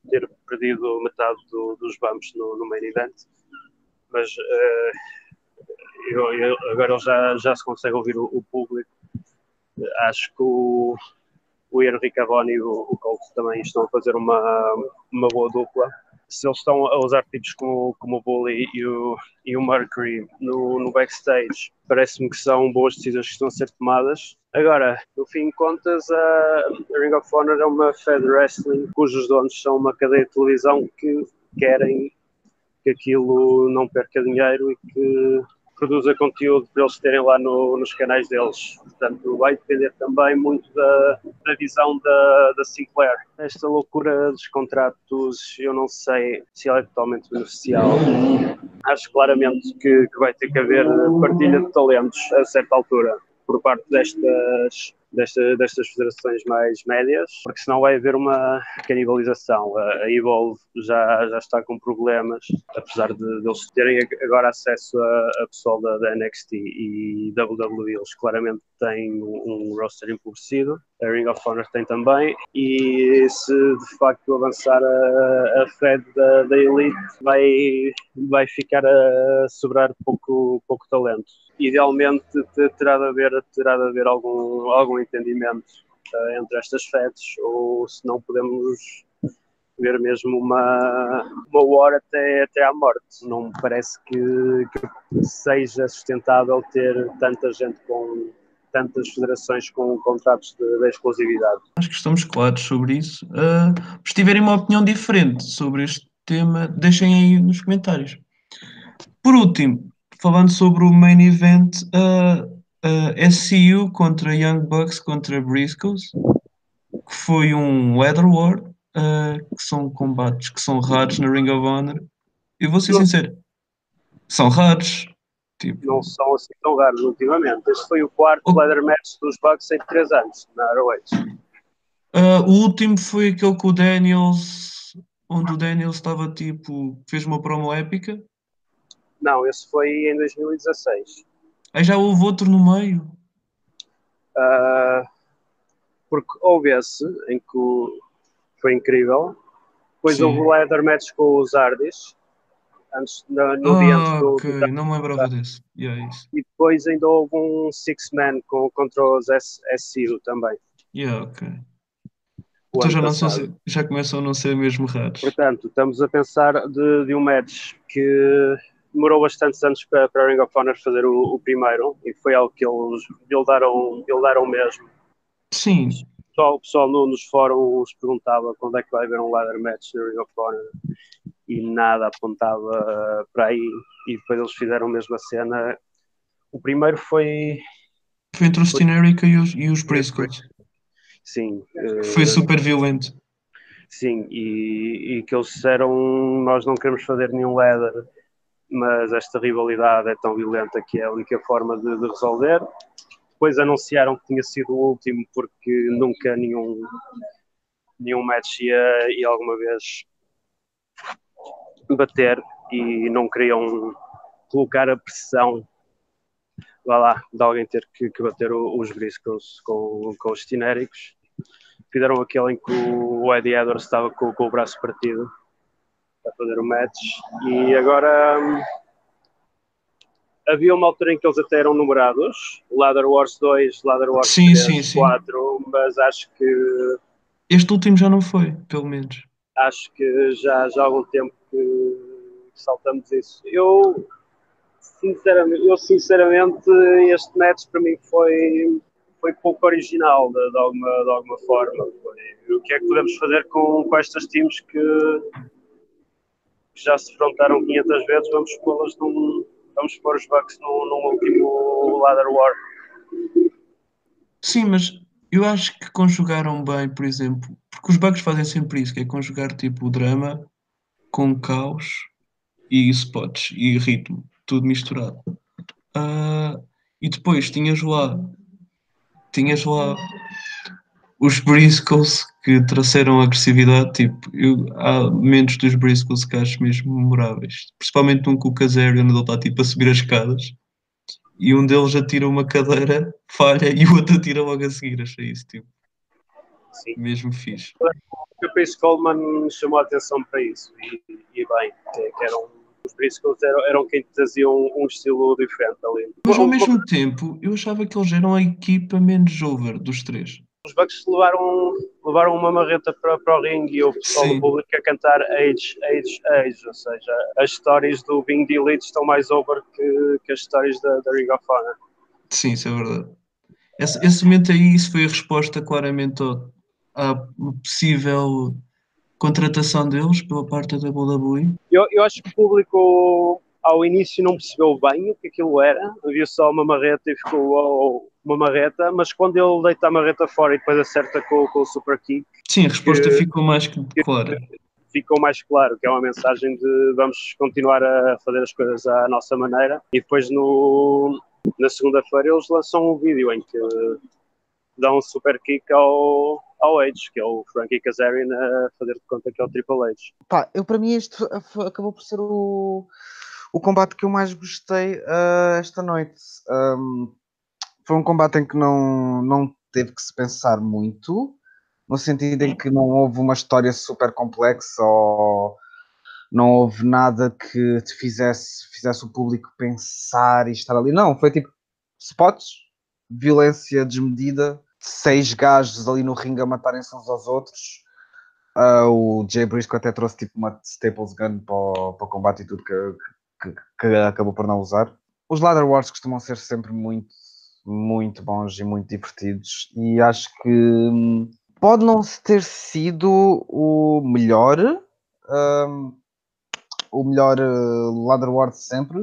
F: ter perdido metade dos bumps no main event. Mas agora já se consegue ouvir o público. Acho que o Henry Cavill e o Colt também estão a fazer uma boa dupla. Se eles estão a usar tipos como o Bully e o Mercury no backstage, parece-me que são boas decisões que estão a ser tomadas. Agora, no fim de contas, a Ring of Honor é uma Fed Wrestling cujos donos são uma cadeia de televisão que querem que aquilo não perca dinheiro e que produza conteúdo para eles terem lá nos canais deles. Portanto, vai depender também muito da visão da Sinclair. Esta loucura dos contratos, eu não sei se ela é totalmente beneficial. Acho claramente que vai ter que haver partilha de talentos a certa altura por parte destas federações mais médias, porque senão vai haver uma canibalização. A Evolve já está com problemas, apesar de eles terem agora acesso a pessoal da NXT e WWE, eles claramente têm um roster empobrecido. A Ring of Honor tem também, e se de facto avançar a Fed da Elite, vai ficar a sobrar pouco talento. Idealmente terá de haver algum entendimento entre estas Feds, ou se não podemos ver mesmo uma war até à morte. Não me parece que seja sustentável ter tanta gente com tantas federações com contratos de exclusividade.
D: Acho que estamos claros sobre isso. Se tiverem uma opinião diferente sobre este tema, deixem aí nos comentários. Por último, falando sobre o main event, SCU contra Young Bucks contra Briscoes, que foi um Leather War, que são combates que são raros na Ring of Honor. Eu vou ser sincero, são raros. Tipo,
F: não são assim tão raros ultimamente. Este foi o quarto Leather Match dos Bucks em 3 anos na ROH.
D: O último foi aquele com o Daniels, onde o Daniels estava tipo, fez uma promo épica.
F: Não, esse foi em 2016.
D: Aí já houve outro no meio.
F: Porque houve esse em que foi incrível. Depois houve o Leather Match com os Hardys. No dia antes do.
D: Ok, não me lembrava desse. Isso.
F: E depois ainda houve um Six-Man contra os SCU também.
D: Ok. Então já começam a não ser mesmo raros.
F: Portanto, estamos a pensar de um match que demorou bastantes anos para a Ring of Honor fazer o primeiro, e foi algo que eles buildaram mesmo.
D: Sim.
F: O pessoal nos fóruns perguntava quando é que vai haver um ladder match na Ring of Honor, e nada apontava para aí, e depois eles fizeram mesmo a cena. O primeiro foi
D: entre o Austin Erica e os Briscoes.
F: Sim.
D: Foi super violento.
F: Sim, e que eles disseram: nós não queremos fazer nenhum ladder, mas esta rivalidade é tão violenta que é a única forma de resolver. Depois anunciaram que tinha sido o último porque nunca nenhum match ia alguma vez bater e não queriam colocar a pressão de alguém ter que bater os Briscoes com os genéricos. Fizeram aquele em que o Eddie Edwards estava com o braço partido para fazer o match, e agora havia uma altura em que eles até eram numerados, Ladder Wars 2, Ladder Wars
D: Sim,
F: 3,
D: sim.
F: 4, mas acho que
D: Este último já não foi, pelo menos.
F: já há algum tempo que saltamos isso. Eu sinceramente este match para mim foi pouco original de alguma forma. O que é que podemos fazer com estes times que já se enfrentaram 500 vezes? Vamos pôr os Bucks num último Ladder War.
D: Sim, mas eu acho que conjugaram bem, por exemplo, porque os Bucks fazem sempre isso, que é conjugar tipo o drama com caos e spots e ritmo, tudo misturado. E depois tinhas lá os Briscoes que trouxeram agressividade, tipo, há momentos dos Briscoes que acho mesmo memoráveis, principalmente um com o Kazarian, onde ele está tipo a subir as escadas e um deles atira uma cadeira, falha, e o outro atira logo a seguir. Achei isso, tipo,
F: Sim.
D: mesmo fixe.
F: O Chris Coleman chamou a atenção para isso, e bem, que os Briscoes eram quem traziam um estilo diferente ali.
D: Mas ao mesmo tempo, eu achava que eles eram a equipa menos over dos três.
F: Os Bucks levaram uma marreta para o ringue e o pessoal do público a cantar Age, ou seja, as histórias do Being the Elite estão mais over que as histórias da Ring of Honor.
D: Sim, isso é verdade. Esse momento aí, isso foi a resposta claramente à possível contratação deles pela parte da WWE.
F: Eu acho que o público ao início não percebeu bem o que aquilo era, viu só uma marreta e ficou uma marreta, mas quando ele deita a marreta fora e depois acerta com o super kick,
D: sim, a resposta ficou mais que clara.
F: Ficou mais claro, que é uma mensagem de vamos continuar a fazer as coisas à nossa maneira. E depois na segunda-feira eles lançam um vídeo em que dão um super kick ao Edge, que é o Frankie Kazarian a fazer de conta que é o Triple H.
E: Para mim este acabou por ser o combate que eu mais gostei esta noite. Foi um combate em que não teve que se pensar muito, no sentido em que não houve uma história super complexa ou não houve nada que te fizesse o público pensar e estar ali. Não, foi tipo spots, violência desmedida, 6 gajos ali no ringue a matarem-se uns aos outros. O Jay Briscoe até trouxe tipo uma Staples Gun para o combate e tudo que acabou por não usar. Os Ladder Wars costumam ser sempre muito, muito bons e muito divertidos, e acho que pode não ter sido o melhor Ladder War de sempre,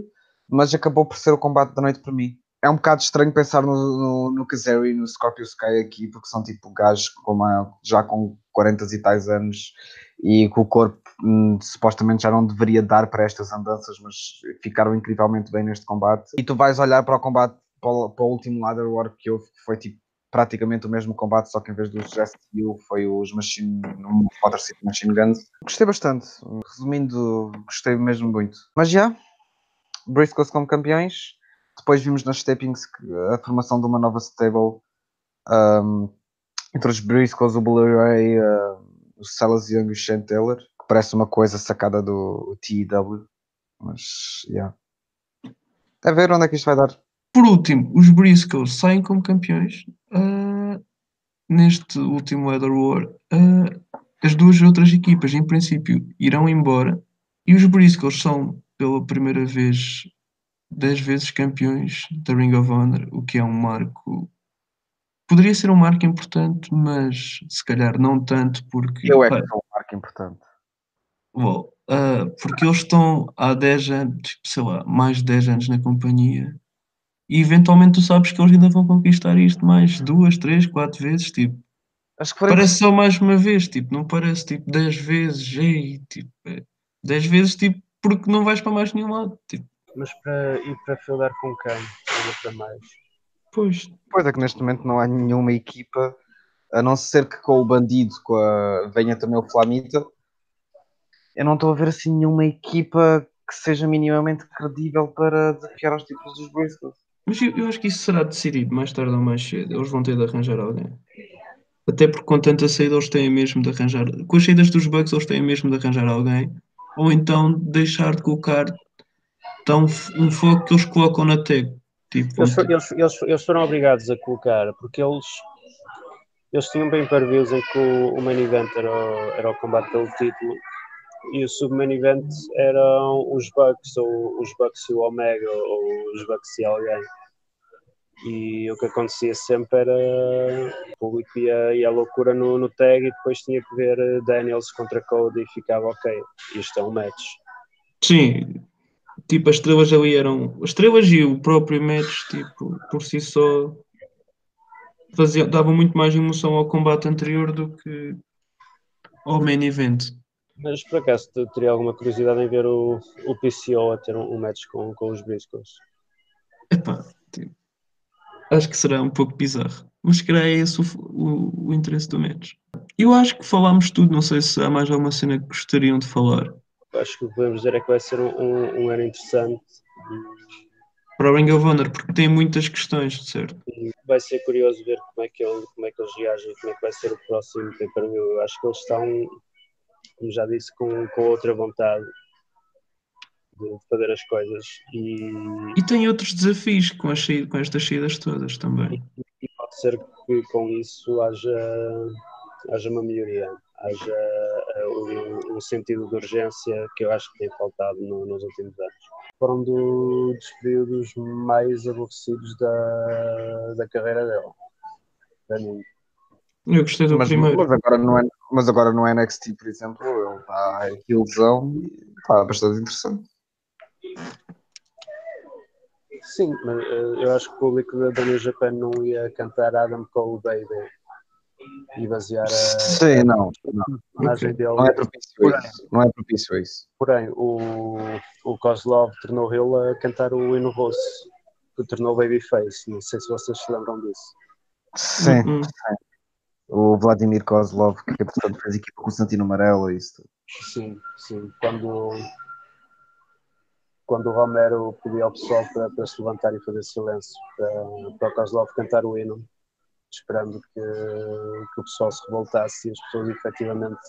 E: mas acabou por ser o combate da noite para mim. É um bocado estranho pensar no Kazarian e no Scorpio Sky aqui, porque são tipo gajos já com 40 e tais anos e que o corpo supostamente já não deveria dar para estas andanças, mas ficaram incrivelmente bem neste combate. E tu vais olhar para o combate, para o último Ladder War que houve, que foi tipo praticamente o mesmo combate, só que em vez dos STU foi os Motor City Machine Guns. Gostei bastante. Resumindo, gostei mesmo muito. Mas já, Briscoes como campeões. Depois vimos nas tapings a formação de uma nova stable entre os Briscoes, o Bully Ray, o Silas Young e o Shane Taylor, que parece uma coisa sacada do TEW. Mas, já. A ver onde é que isto vai dar.
D: Por último, os Briscoes saem como campeões neste último Ladder War. As duas outras equipas, em princípio, irão embora, e os Briscoes são, pela primeira vez, 10 vezes campeões da Ring of Honor, o que é um marco. Poderia ser um marco importante, mas se calhar não tanto, porque.
E: Eu é que sou um marco importante.
D: Porque eles estão há 10 anos, tipo, sei lá, mais de 10 anos na companhia, e eventualmente tu sabes que eles ainda vão conquistar isto mais 2, 3, 4 vezes, tipo.
E: Acho que
D: Parece só mais uma vez, tipo, não parece tipo 10 vezes, tipo, 10 vezes, tipo, porque não vais para mais nenhum lado. Tipo,
F: Mas para fieldar com quem? Ainda para mais.
D: pois,
E: Pois é que neste momento não há nenhuma equipa, a não ser que com o Bandido venha também o Flamita. Eu não estou a ver assim nenhuma equipa que seja minimamente credível para desafiar aos títulos dos Briscoes.
D: mas eu acho que isso será decidido mais tarde ou mais cedo. Eles vão ter de arranjar alguém. Até porque com tanta saída eles têm mesmo de arranjar. Com as saídas dos Bucks eles têm mesmo de arranjar alguém. Ou então deixar de colocar um foco que eles colocam na tag. Tipo,
F: Eles foram obrigados a colocar, porque eles tinham bem previos em que o main event era o combate pelo título e o submain event eram os Bucks, ou os Bucks e o Omega, ou os Bucks e alguém. E o que acontecia sempre era o público ia à loucura no tag e depois tinha que ver Daniels contra Cody e ficava ok, isto é um match.
D: sim, tipo, as estrelas ali eram. As estrelas e o próprio match, tipo, por si só davam muito mais emoção ao combate anterior do que ao main event.
F: Mas por acaso teria alguma curiosidade em ver o PCO a ter um match com os Briscoes?
D: Epá, tipo, acho que será um pouco bizarro. Mas se calhar é esse o interesse do match. Eu acho que falámos tudo, não sei se há mais alguma cena que gostariam de falar.
F: Acho que o que podemos dizer é que vai ser um ano interessante
D: Para o Ring of Honor, porque tem muitas questões, certo?
F: e vai ser curioso ver como é que eles reagem, como é que vai ser o próximo pay-per-view. Eu acho que eles estão, como já disse, com outra vontade de fazer as coisas
D: E tem outros desafios com estas saídas todas também.
F: e pode ser que com isso haja uma melhoria, haja um sentido de urgência que eu acho que tem faltado nos últimos anos. Foram dos períodos mais aborrecidos da carreira dele, para mim.
D: Eu gostei do primeiro.
E: Mas agora no NXT, por exemplo, ele está em ilusão e está bastante interessante.
F: Sim, mas eu acho que o público da New Japan não ia cantar Adam Cole Baby e basear
E: Sim, não.
F: personagem dele.
E: Não é propício a isso. Não é propício a isso.
F: Porém, o Kozlov tornou ele a cantar o hino russo, que tornou Babyface. Não sei se vocês se lembram disso.
E: Sim. O Vladimir Kozlov, que portanto fez equipa com o Santino Amarelo e isso.
F: Sim. Quando o Romero pediu ao pessoal para se levantar e fazer silêncio para o Kozlov cantar o hino, esperando que o pessoal se revoltasse e as pessoas efetivamente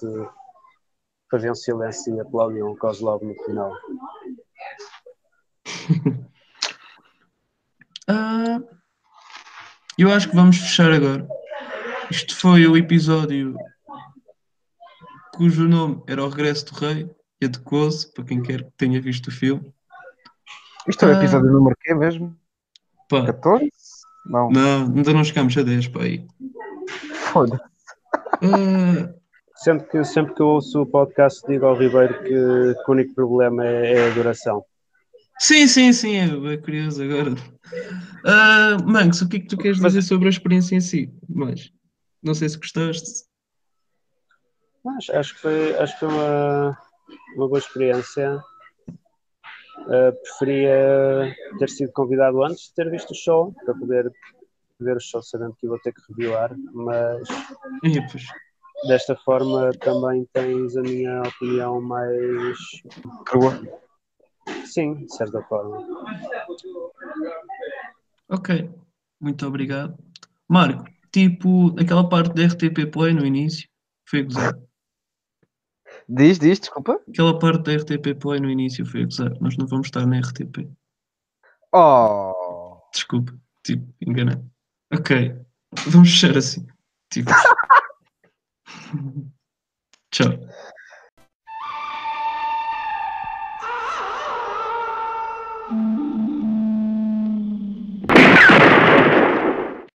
F: faziam silêncio e aplaudiam o Kozlov no final.
D: Eu acho que vamos fechar agora. Isto foi o episódio cujo nome era O Regresso do Rei, e adequou-se para quem quer que tenha visto o filme.
E: Isto é o episódio número quê mesmo?
D: Pá,
E: 14? Não.
D: não, ainda não chegamos a 10, pá aí.
E: Foda-se.
F: Sempre que eu ouço o podcast digo ao Ribeiro que o único problema é a duração.
D: Sim, é curioso agora. Manx, o que é que tu queres dizer sobre a experiência em si? Mas não sei se gostaste.
F: Acho que foi uma boa experiência. Preferia ter sido convidado antes de ter visto o show, para poder ver o show sabendo que vou ter que revelar, mas
D: Pois.
F: desta forma também tens a minha opinião mais
E: crua.
F: Sim, de certa forma.
D: Ok, muito obrigado. Marco, tipo, aquela parte da RTP Play no início foi a gozar.
E: Diz, desculpa.
D: Aquela parte da RTP Play no início foi a gozar. Nós não vamos estar na RTP.
E: Oh.
D: Desculpa, tipo, enganei. Ok, vamos fechar assim. Tipo. Tchau.